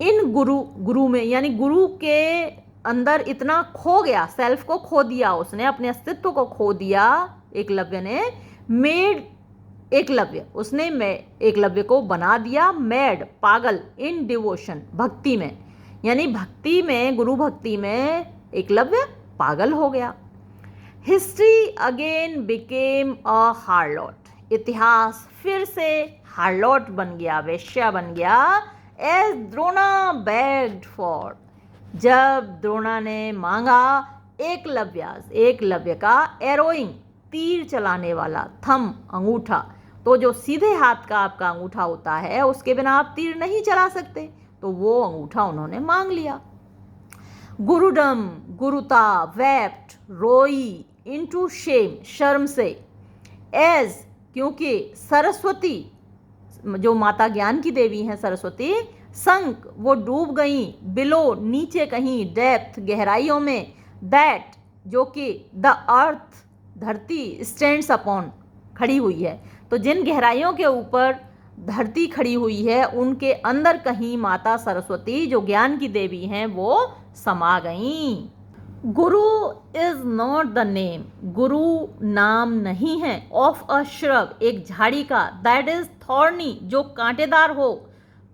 इन गुरु में, यानी गुरु के अंदर इतना खो गया, सेल्फ को खो दिया उसने, अपने अस्तित्व को खो दिया एकलव्य ने। मेड एकलव्य, उसने एकलव्य को बना दिया मैड, पागल, इन डिवोशन, भक्ति में, यानी भक्ति में, गुरु भक्ति में एकलव्य पागल हो गया। हिस्ट्री अगेन बिकेम अ हार्लॉट, इतिहास फिर से हार्लॉट बन गया, वेश्या बन गया। एज द्रोणा बेग्ड फॉर, जब द्रोणा ने मांगा एकलव्य का एरोइंग, तीर चलाने वाला, थम, अंगूठा। तो जो सीधे हाथ का आपका अंगूठा होता है उसके बिना आप तीर नहीं चला सकते, तो वो अंगूठा उन्होंने मांग लिया। गुरुडम, गुरुता, वेप्ट, रोई, इनटू शेम, शर्म से। एज, क्योंकि सरस्वती, जो माता ज्ञान की देवी हैं सरस्वती, संक, वो डूब गई, बिलो, नीचे कहीं, डेप्थ, गहराइयों में, दैट, जो कि द अर्थ, धरती, स्टैंड्स अपॉन, खड़ी हुई है। तो जिन गहराइयों के ऊपर धरती खड़ी हुई है उनके अंदर कहीं माता सरस्वती, जो ज्ञान की देवी हैं, वो समा गईं। गुरु इज नॉट द नेम, गुरु नाम नहीं है, ऑफ अ श्रब, एक झाड़ी का, दैट इज थॉर्नी, जो कांटेदार हो,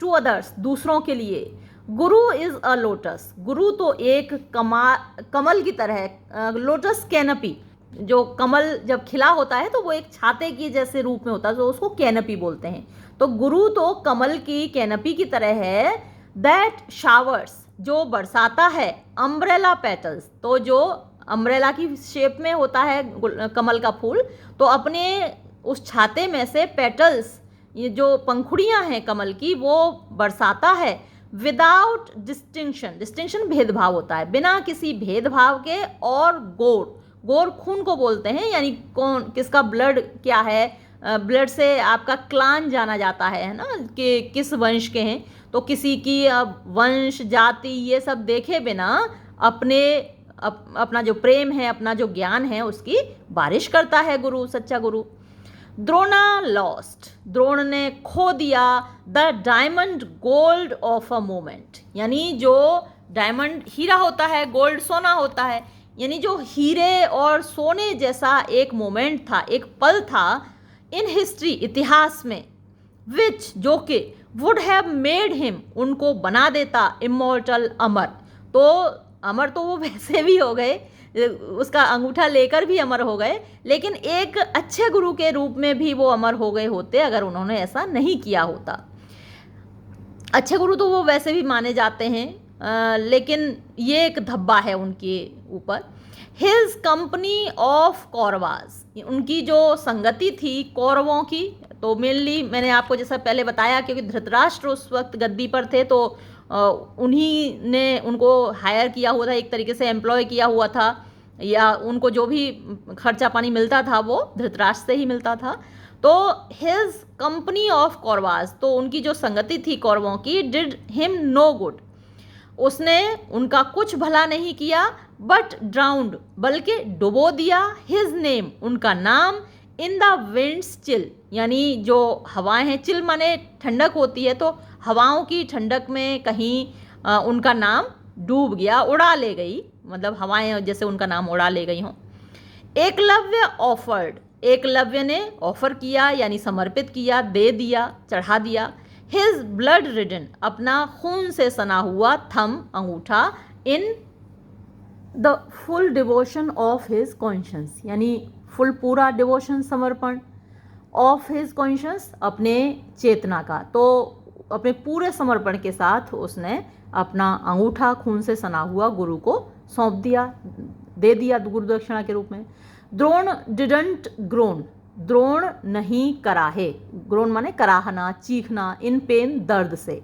टू अदर्स, दूसरों के लिए। गुरु इज अ लोटस, गुरु तो एक कमल की तरह, लोटस कैनपी, जो कमल जब खिला होता है तो वो एक छाते की जैसे रूप में होता है, तो उसको कैनपी बोलते हैं। तो गुरु तो कमल की कैनपी की तरह है। दैट शावर्स, जो बरसाता है, अम्ब्रेला पेटल्स, तो जो अम्ब्रेला की शेप में होता है कमल का फूल, तो अपने उस छाते में से पेटल्स, ये जो पंखुड़ियां हैं कमल की, वो बरसाता है। विदाउट डिस्टिंक्शन, डिस्टिंक्शन भेदभाव होता है, बिना किसी भेदभाव के। और गोर खून को बोलते हैं, यानी कौन किसका ब्लड क्या है, ब्लड से आपका क्लान जाना जाता है ना, कि किस वंश के हैं। तो किसी की वंश, जाति, ये सब देखे बिना अपना जो प्रेम है, अपना जो ज्ञान है, उसकी बारिश करता है गुरु, सच्चा गुरु। द्रोणा लॉस्ट, द्रोण ने खो दिया the diamond gold of a moment, यानी जो डायमंड हीरा होता है, गोल्ड सोना होता है, यानी जो हीरे और सोने जैसा एक मोमेंट था, एक पल था इन हिस्ट्री, इतिहास में, विच, जो कि वुड हैव मेड हिम, उनको बना देता, इमॉर्टल, अमर। तो अमर तो वो वैसे भी हो गए, उसका अंगूठा लेकर भी अमर हो गए, लेकिन एक अच्छे गुरु के रूप में भी वो अमर हो गए होते अगर उन्होंने ऐसा नहीं किया होता। अच्छे गुरु तो वो वैसे भी माने जाते हैं, लेकिन ये एक धब्बा है उनके ऊपर। हिज कंपनी ऑफ कौरवास, उनकी जो संगति थी कौरवों की, तो मेनली मैंने आपको जैसा पहले बताया क्योंकि धृतराष्ट्र उस वक्त गद्दी पर थे, तो उन्हीं ने उनको हायर किया हुआ था, एक तरीके से एम्प्लॉय किया हुआ था, या उनको जो भी खर्चा पानी मिलता था वो धृतराष्ट्र से ही मिलता था। तो हिज कंपनी ऑफ कौरवास, तो उनकी जो संगति थी कौरवों की, डिड हिम नो गुड, उसने उनका कुछ भला नहीं किया, बट ड्राउंड, बल्कि डुबो दिया, हिज नेम, उनका नाम, इन द विंड्स चिल, यानी जो हवाएं हैं, चिल माने ठंडक होती है, तो हवाओं की ठंडक में कहीं उनका नाम डूब गया, उड़ा ले गई, मतलब हवाएं जैसे उनका नाम उड़ा ले गई हों। एकलव्य ऑफर्ड, एकलव्य ने ऑफर किया यानी समर्पित किया, दे दिया, चढ़ा दिया, हिज ब्लड रिडन, अपना खून से सना हुआ थम, अंगूठा, in the full devotion of his conscience, यानी फुल पूरा डिवोशन, समर्पण, ऑफ हिज कॉन्शियंस, अपने चेतना का, तो अपने पूरे समर्पण के साथ उसने अपना अंगूठा खून से सना हुआ गुरु को सौंप दिया, दे दिया गुरु दक्षिणा के रूप में। द्रोण डिडंट ग्रोन, द्रोण नहीं कराहे, ग्रोन माने कराहना, चीखना, इन पेन, दर्द से,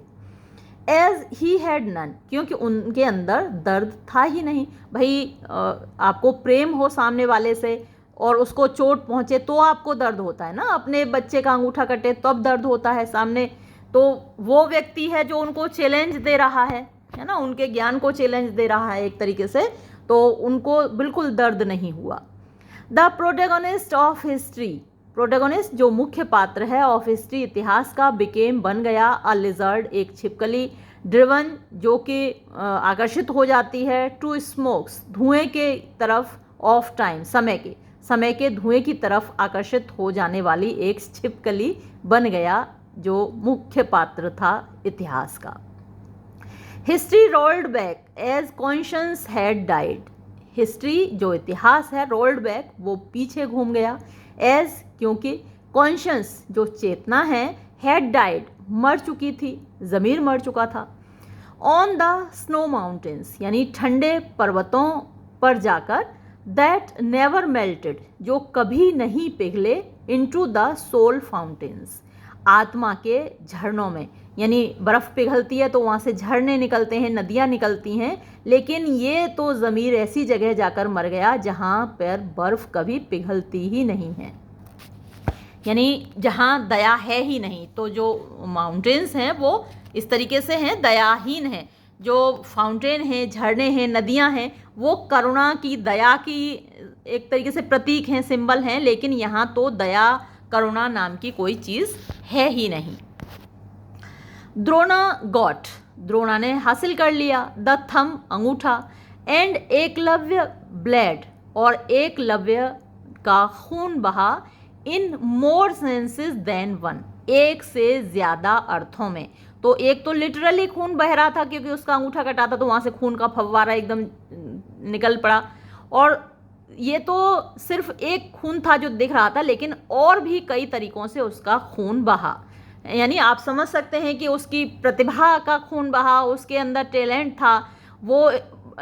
एज ही हैड नन, क्योंकि उनके अंदर दर्द था ही नहीं। भाई आपको प्रेम हो सामने वाले से और उसको चोट पहुँचे तो आपको दर्द होता है ना, अपने बच्चे का अंगूठा कटे तब दर्द होता है सामने, तो वो व्यक्ति है जो उनको चैलेंज दे रहा है ना, उनके ज्ञान को चैलेंज दे रहा है एक तरीके से, तो उनको बिल्कुल दर्द नहीं हुआ। The protagonist of history, protagonist जो मुख्य पात्र है, ऑफ हिस्ट्री इतिहास का, बिकेम बन गया, अ लिजर्ड एक छिपकली, ड्रिवन जो कि आकर्षित हो जाती है, टू स्मोक्स धुएं के तरफ, ऑफ टाइम समय के धुएं की तरफ आकर्षित हो जाने वाली एक छिपकली बन गया जो मुख्य पात्र था इतिहास का। History rolled back as conscience had died, history जो इतिहास है रोल्ड बैक वो पीछे घूम गया, एज क्योंकि कॉन्शियंस जो चेतना है, हैड डाइड मर चुकी थी, ज़मीर मर चुका था, ऑन द स्नो माउंटेन्स यानी ठंडे पर्वतों पर जाकर, दैट नेवर मेल्टेड जो कभी नहीं पिघले, इनटू द सोल फाउंटेन्स आत्मा के झरनों में, यानी बर्फ़ पिघलती है तो वहाँ से झरने निकलते हैं, नदियाँ निकलती हैं, लेकिन ये तो ज़मीर ऐसी जगह जाकर मर गया जहाँ पर बर्फ़ कभी पिघलती ही नहीं है, यानी जहाँ दया है ही नहीं। तो जो माउंटेन्स हैं वो इस तरीके से हैं, दयाहीन हैं, जो फाउंटेन हैं, झरने हैं, नदियाँ हैं, वो करुणा की, दया की एक तरीके से प्रतीक हैं, सिंबल हैं, लेकिन यहाँ तो दया करुणा नाम की कोई चीज़ है ही नहीं। द्रोणा गॉट, द्रोणा ने हासिल कर लिया, द थम अंगूठा, एंड एकलव्य ब्लेड और एकलव्य का खून बहा, इन मोर सेंसेस देन वन एक से ज़्यादा अर्थों में। तो एक तो लिटरली खून बह रहा था क्योंकि उसका अंगूठा कटा था तो वहाँ से खून का फव्वारा एकदम निकल पड़ा, और ये तो सिर्फ एक खून था जो दिख रहा था, लेकिन और भी कई तरीकों से उसका खून बहा, यानी आप समझ सकते हैं कि उसकी प्रतिभा का खून बहा, उसके अंदर टैलेंट था, वो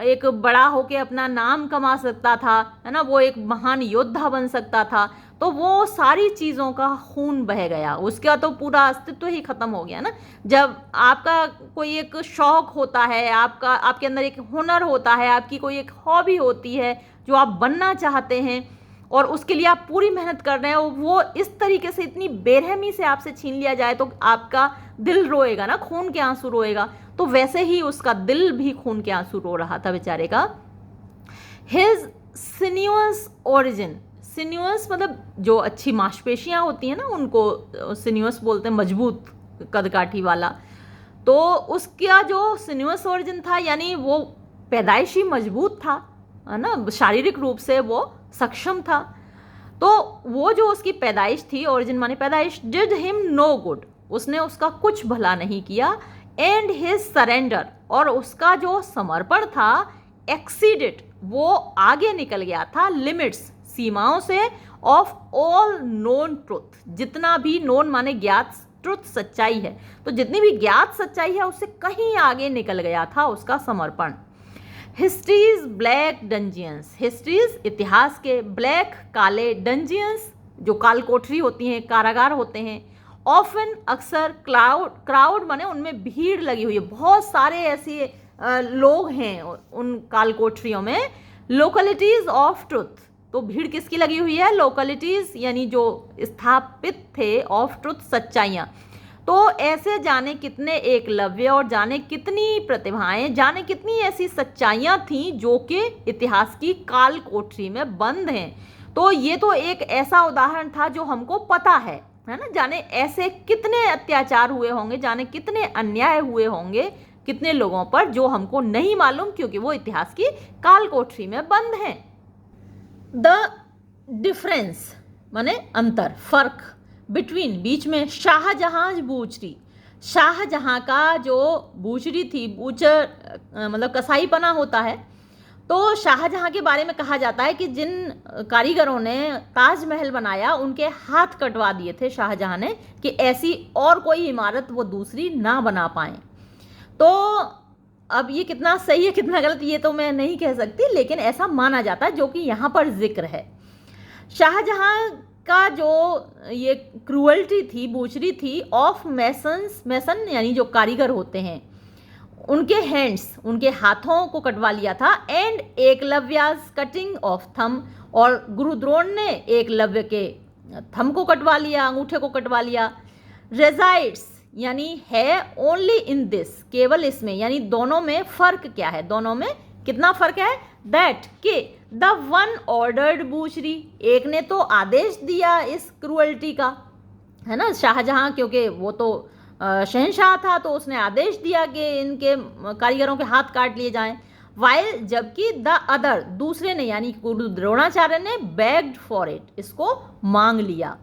एक बड़ा होके अपना नाम कमा सकता था, है ना, वो एक महान योद्धा बन सकता था, तो वो सारी चीज़ों का खून बह गया, उसका तो पूरा अस्तित्व ही ख़त्म हो गया ना। जब आपका कोई एक शौक़ होता है, आपके अंदर एक हुनर होता है, आपकी कोई एक हॉबी होती है जो आप बनना चाहते हैं और उसके लिए आप पूरी मेहनत कर रहे हैं, वो इस तरीके से इतनी बेरहमी से आपसे छीन लिया जाए तो आपका दिल रोएगा ना, खून के आंसू रोएगा। तो वैसे ही उसका दिल भी खून के आंसू रो रहा था बेचारे का। हिज सिन्यूअस ओरिजिन, सिन्यूअस मतलब जो अच्छी मांसपेशियां होती हैं ना, उनको सिन्यूअस बोलते हैं, मजबूत कदकाठी वाला। तो उसका जो सिन्यूअस ओरिजिन था यानी वो पैदाइशी मजबूत था, है ना, शारीरिक रूप से वो सक्षम था। तो वो जो उसकी पैदाइश थी, ओरिजिन माने पैदाइश, डिड हिम नो गुड, उसने उसका कुछ भला नहीं किया, एंड हिज सरेंडर और उसका जो समर्पण था, एक्सीडेड, वो आगे निकल गया था, लिमिट्स, सीमाओं से, ऑफ ऑल नोन ट्रुथ, जितना भी नोन माने ज्ञात, ट्रुथ सच्चाई है, तो जितनी भी ज्ञात सच्चाई है उससे कहीं आगे निकल गया था उसका समर्पण। हिस्ट्रीज ब्लैक डंजियंस, हिस्ट्रीज इतिहास के, ब्लैक काले, डंजियंस जो काल कोठरी होती हैं, कारागार होते हैं, ऑफन अक्सर, क्राउड माने उनमें भीड़ लगी हुई है, बहुत सारे ऐसे लोग हैं उन काल कोठरियों में। लोकेलिटीज ऑफ ट्रुथ, तो भीड़ किसकी लगी हुई है, लोकेलिटीज यानी जो स्थापित थे, ऑफ ट्रुथ सच्चाइयाँ। तो ऐसे जाने कितने एकलव्य और जाने कितनी प्रतिभाएं, जाने कितनी ऐसी सच्चाइयाँ थीं जो कि इतिहास की काल कोठरी में बंद हैं। तो ये तो एक ऐसा उदाहरण था जो हमको पता है ना, जाने ऐसे कितने अत्याचार हुए होंगे, जाने कितने अन्याय हुए होंगे कितने लोगों पर, जो हमको नहीं मालूम क्योंकि वो इतिहास की काल कोठरी में बंद हैं। द डिफरेंस माने अंतर, फर्क, बिटवीन बीच में, शाहजहां बूचरी, शाहजहां का जो बूचरी थी, बूचर मतलब कसाईपना होता है, तो शाहजहां के बारे में कहा जाता है कि जिन कारीगरों ने ताजमहल बनाया उनके हाथ कटवा दिए थे शाहजहां ने, कि ऐसी और कोई इमारत वो दूसरी ना बना पाए। तो अब ये कितना सही है कितना गलत ये तो मैं नहीं कह सकती, लेकिन ऐसा माना जाता है, जो कि यहाँ पर जिक्र है। शाहजहां का जो ये क्रूअल्टी थी, बूचरी थी, ऑफ मैसन्स, मैसन यानी जो कारीगर होते हैं, उनके हैंड्स, उनके हाथों को कटवा लिया था, एंड एकलव्याज कटिंग ऑफ थम, और गुरु द्रोण ने एकलव्य के थम को कटवा लिया, अंगूठे को कटवा लिया। रेजाइड्स यानी है ओनली इन दिस, केवल इसमें, यानी दोनों में फर्क क्या है, दोनों में कितना फर्क है, दैट के द वन ऑर्डर्ड बूचरी, एक ने तो आदेश दिया इस क्रूअल्टी का, है ना, शाहजहां क्योंकि वो तो शहंशाह था, तो उसने आदेश दिया कि इनके कारीगरों के हाथ काट लिए जाएं, वाइल जबकि द अदर, दूसरे ने यानी गुरु द्रोणाचार्य ने बेग्ड फॉर इट, इसको मांग लिया।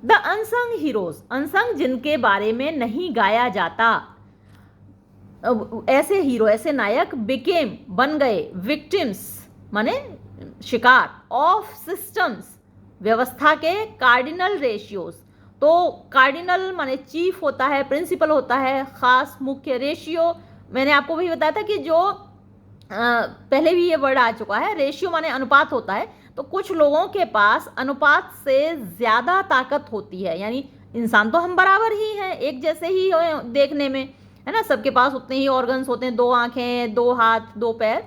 द अनसंग हीरोज, अनसंग जिनके बारे में नहीं गाया जाता, ऐसे हीरो, ऐसे नायक, बिकेम बन गए, विक्टिम्स माने शिकार, ऑफ सिस्टम्स व्यवस्था के, कार्डिनल रेशियोज, तो कार्डिनल माने चीफ होता है, प्रिंसिपल होता है, खास, मुख्य, रेशियो मैंने आपको वही बताया था कि जो पहले भी ये वर्ड आ चुका है, रेशियो माने अनुपात होता है, तो कुछ लोगों के पास अनुपात से ज़्यादा ताकत होती है, यानी इंसान तो हम बराबर ही हैं, एक जैसे ही देखने में, है ना, सबके पास उतने ही ऑर्गन्स होते हैं, 2 आँखें, 2 हाथ, 2 पैर,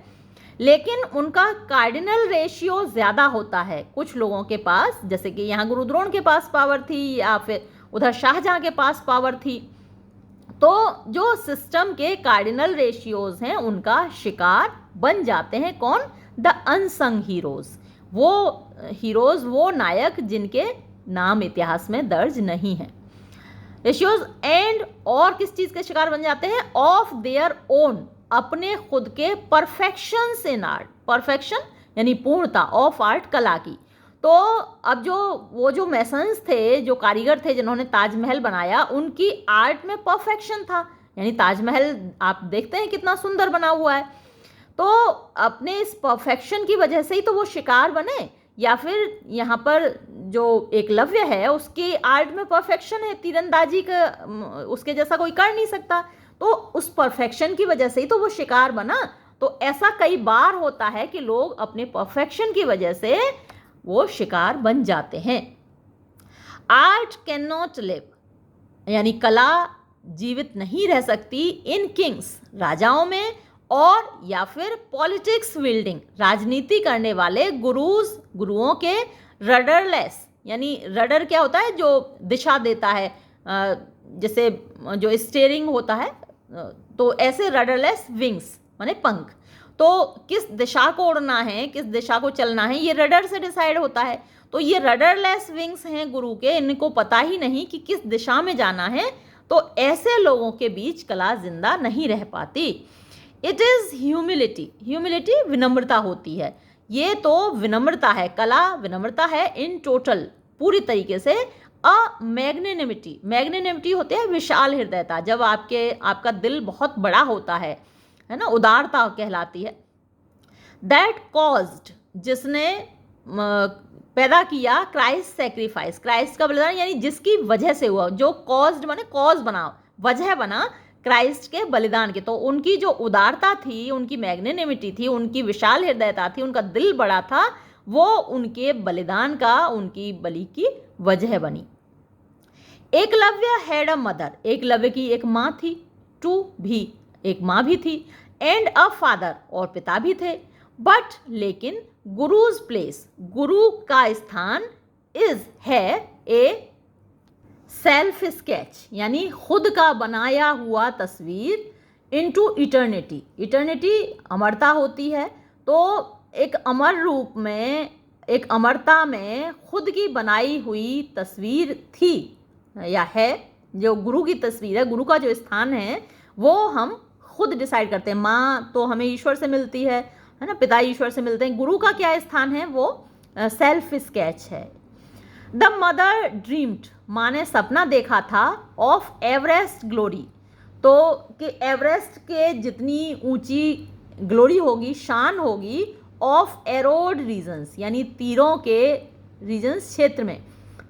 लेकिन उनका कार्डिनल रेशियो ज़्यादा होता है कुछ लोगों के पास, जैसे कि यहाँ गुरु द्रोण के पास पावर थी या फिर उधर शाहजहां के पास पावर थी। तो जो सिस्टम के कार्डिनल रेशियोज हैं उनका शिकार बन जाते हैं कौन, द अनसंग हीरोज, वो हीरोज, वो नायक जिनके नाम इतिहास में दर्ज नहीं है। रेशियोज एंड, और किस चीज़ के शिकार बन जाते हैं, ऑफ देयर ओन, अपने खुद के, परफेक्शन इन आर्ट, परफेक्शन यानी पूर्णता, ऑफ आर्ट कला की। तो अब वो जो मैसन्स थे, जो कारीगर थे जिन्होंने ताजमहल बनाया, उनकी आर्ट में परफेक्शन था, यानी ताजमहल आप देखते हैं कितना सुंदर बना हुआ है, तो अपने इस परफेक्शन की वजह से ही तो वो शिकार बने, या फिर यहाँ पर जो एकलव्य है उसकी आर्ट में परफेक्शन है, तीरंदाजी का उसके जैसा कोई कर नहीं सकता, तो उस परफेक्शन की वजह से ही तो वो शिकार बना। तो ऐसा कई बार होता है कि लोग अपने परफेक्शन की वजह से वो शिकार बन जाते हैं। आर्ट कैन नॉट लिव, यानी कला जीवित नहीं रह सकती, इन किंग्स, राजाओं में, और या फिर पॉलिटिक्स विल्डिंग, राजनीति करने वाले गुरुज, गुरुओं के, रडरलेस, यानी रडर क्या होता है, जो दिशा देता है, जैसे जो स्टीयरिंग होता है, तो ऐसे रडरलेस विंग्स माने पंख, तो किस दिशा को उड़ना है, किस दिशा को चलना है, ये रडर से डिसाइड होता है। तो ये रडरलेस विंग्स हैं गुरु के, इनको पता ही नहीं कि किस दिशा में जाना है, तो ऐसे लोगों के बीच कला जिंदा नहीं रह पाती। इट इज़ ह्यूमिलिटी, ह्यूमिलिटी विनम्रता होती है, ये तो विनम्रता है, कला विनम्रता है, इन टोटल पूरी तरीके से। अ मैग्नेनिमिटी, मैग्नेनिमिटी होते हैं विशाल हृदयता, जब आपका दिल बहुत बड़ा होता है ना, उदारता कहलाती है। दैट कॉज्ड, जिसने पैदा किया क्राइस्ट सेक्रीफाइस, क्राइस्ट का बलिदान, यानी जिसकी वजह से हुआ, जो कॉज्ड माने कॉज बना, वजह बना क्राइस्ट के बलिदान के। तो उनकी जो उदारता थी, उनकी मैग्नेनिमिटी थी, उनकी विशाल हृदयता थी, उनका दिल बड़ा था, वो उनके बलिदान का, उनकी बलि की वजह बनी। Eklavya had a mother, Eklavya की एक माँ थी, टू भी, एक माँ भी थी, एंड अ फादर, और पिता भी थे, बट लेकिन गुरुज प्लेस, गुरु का स्थान इज है ए सेल्फ स्केच, यानी खुद का बनाया हुआ तस्वीर, इनटू इटर्निटी, इटर्निटी अमरता होती है, तो एक अमर रूप में, एक अमरता में खुद की बनाई हुई तस्वीर थी या है, जो गुरु की तस्वीर है, गुरु का जो स्थान है वो हम खुद डिसाइड करते हैं। माँ तो हमें ईश्वर से मिलती है ना, पिता ईश्वर से मिलते हैं, गुरु का क्या स्थान है, वो सेल्फ स्केच है। द मदर ड्रीम्ड, माँ ने सपना देखा था, ऑफ एवरेस्ट ग्लोरी, तो कि एवरेस्ट के जितनी ऊंची ग्लोरी होगी, शान होगी, ऑफ एरोड रीजन्स, यानी तीरों के रीजन्स, क्षेत्र में,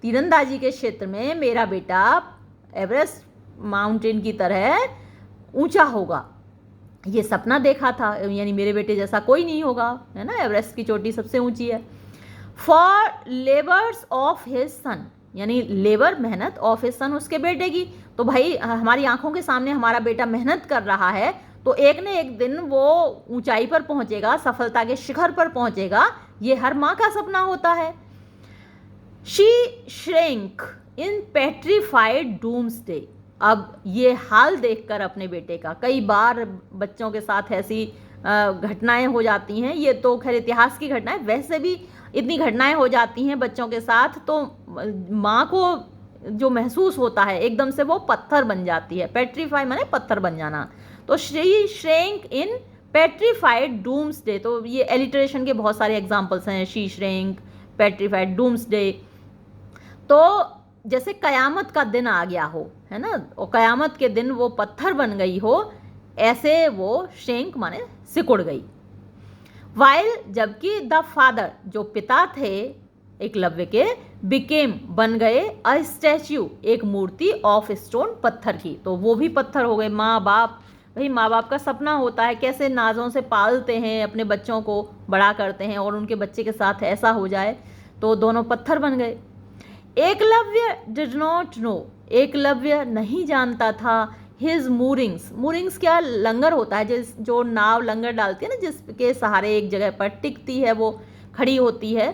तीरंदाजी के क्षेत्र में मेरा बेटा एवरेस्ट माउंटेन की तरह ऊंचा होगा, ये सपना देखा था, यानी मेरे बेटे जैसा कोई नहीं होगा, है ना, एवरेस्ट की चोटी सबसे ऊंची है। For labours of his son, यानी लेबर मेहनत, ऑफ हिज सन, उसके बेटे की, तो भाई हमारी आंखों के सामने हमारा बेटा मेहनत कर रहा है, तो एक न एक दिन वो ऊंचाई पर पहुंचेगा, सफलता के शिखर पर पहुंचेगा, ये हर माँ का सपना होता है। She shrink in petrified doomsday, अब ये हाल देखकर अपने बेटे का, कई बार बच्चों के साथ ऐसी घटनाएं हो जाती हैं, ये तो खैर इतिहास की घटनाएं, वैसे भी इतनी घटनाएं हो जाती हैं बच्चों के साथ, तो माँ को जो महसूस होता है एकदम से वो पत्थर बन जाती है, पेट्रीफाई माने पत्थर बन जाना, तो she shrink in petrified doomsday, तो ये एलिटरेशन के बहुत सारे एग्जाम्पल्स हैं, शी श्रिंक, पेट्रीफाइड डूम्सडे, तो जैसे कयामत का दिन आ गया हो, है ना, और कयामत के दिन वो पत्थर बन गई हो, ऐसे वो श्रिंक माने सिकुड़ गई। वाइल, जबकि द फादर, जो पिता थे एकलव्य के, बिकेम, बन गए, अ स्टैच्यू, एक मूर्ति, ऑफ स्टोन, पत्थर की, तो वो भी पत्थर हो गए। माँ बाप, भाई माँ बाप का सपना होता है, कैसे नाजों से पालते हैं, अपने बच्चों को बड़ा करते हैं, और उनके बच्चे के साथ ऐसा हो जाए, तो दोनों पत्थर बन गए। Eklavya did not no, Eklavya नहीं जानता था, हिज मूरिंग्स, मूरिंग्स क्या, लंगर होता है, जो नाव लंगर डालती है ना, जिसके सहारे एक जगह पर टिकती है, वो खड़ी होती है,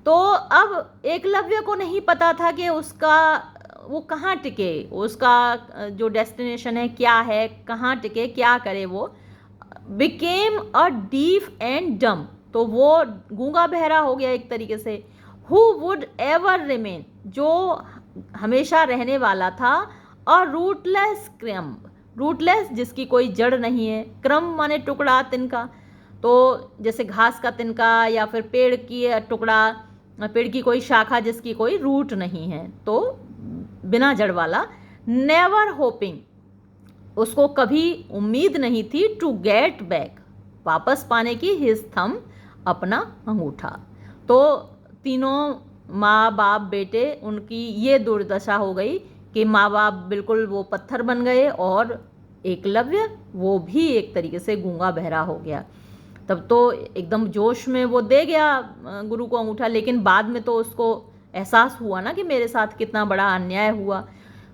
तो अब एकलव्य को नहीं पता था कि उसका वो कहाँ टिके, उसका जो डेस्टिनेशन है क्या है, कहाँ टिके, क्या करे वो। बिकेम अ डीफ एंड डम, तो वो गूंगा बहरा हो गया एक तरीके से। हु वुड एवर रिमेन, जो हमेशा रहने वाला था, और रूटलेस क्रम, रूटलेस जिसकी कोई जड़ नहीं है, क्रम माने टुकड़ा, तिनका, तो जैसे घास का तिनका या फिर पेड़ की टुकड़ा, पेड़ की कोई शाखा जिसकी कोई रूट नहीं है, तो बिना जड़ वाला। नेवर होपिंग, उसको कभी उम्मीद नहीं थी, टू गेट बैक, वापस पाने की, हिज थंब, अपना अंगूठा। तो तीनों माँ बाप बेटे, उनकी ये दुर्दशा हो गई कि माँ बाप बिल्कुल वो पत्थर बन गए, और एकलव्य वो भी एक तरीके से गूंगा बहरा हो गया। तब तो एकदम जोश में वो दे गया गुरु को अंगूठा, लेकिन बाद में तो उसको एहसास हुआ ना कि मेरे साथ कितना बड़ा अन्याय हुआ।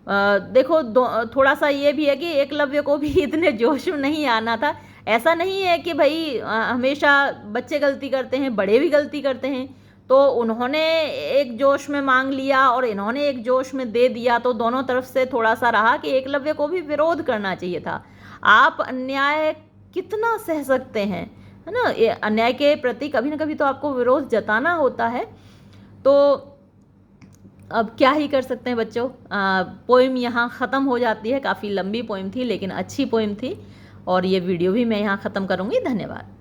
देखो थोड़ा सा ये भी है कि एकलव्य को भी इतने जोश में नहीं आना था। ऐसा नहीं है कि भाई हमेशा बच्चे गलती करते हैं, बड़े भी गलती करते हैं, तो उन्होंने एक जोश में मांग लिया और इन्होंने एक जोश में दे दिया, तो दोनों तरफ से थोड़ा सा रहा कि एकलव्य को भी विरोध करना चाहिए था। आप अन्याय कितना सह सकते हैं, है ना, ये अन्याय के प्रति कभी ना कभी तो आपको विरोध जताना होता है। तो अब क्या ही कर सकते हैं बच्चों, पोइम यहाँ ख़त्म हो जाती है। काफ़ी लंबी पोइम थी लेकिन अच्छी पोइम थी, और ये वीडियो भी मैं यहाँ ख़त्म करूँगी। धन्यवाद।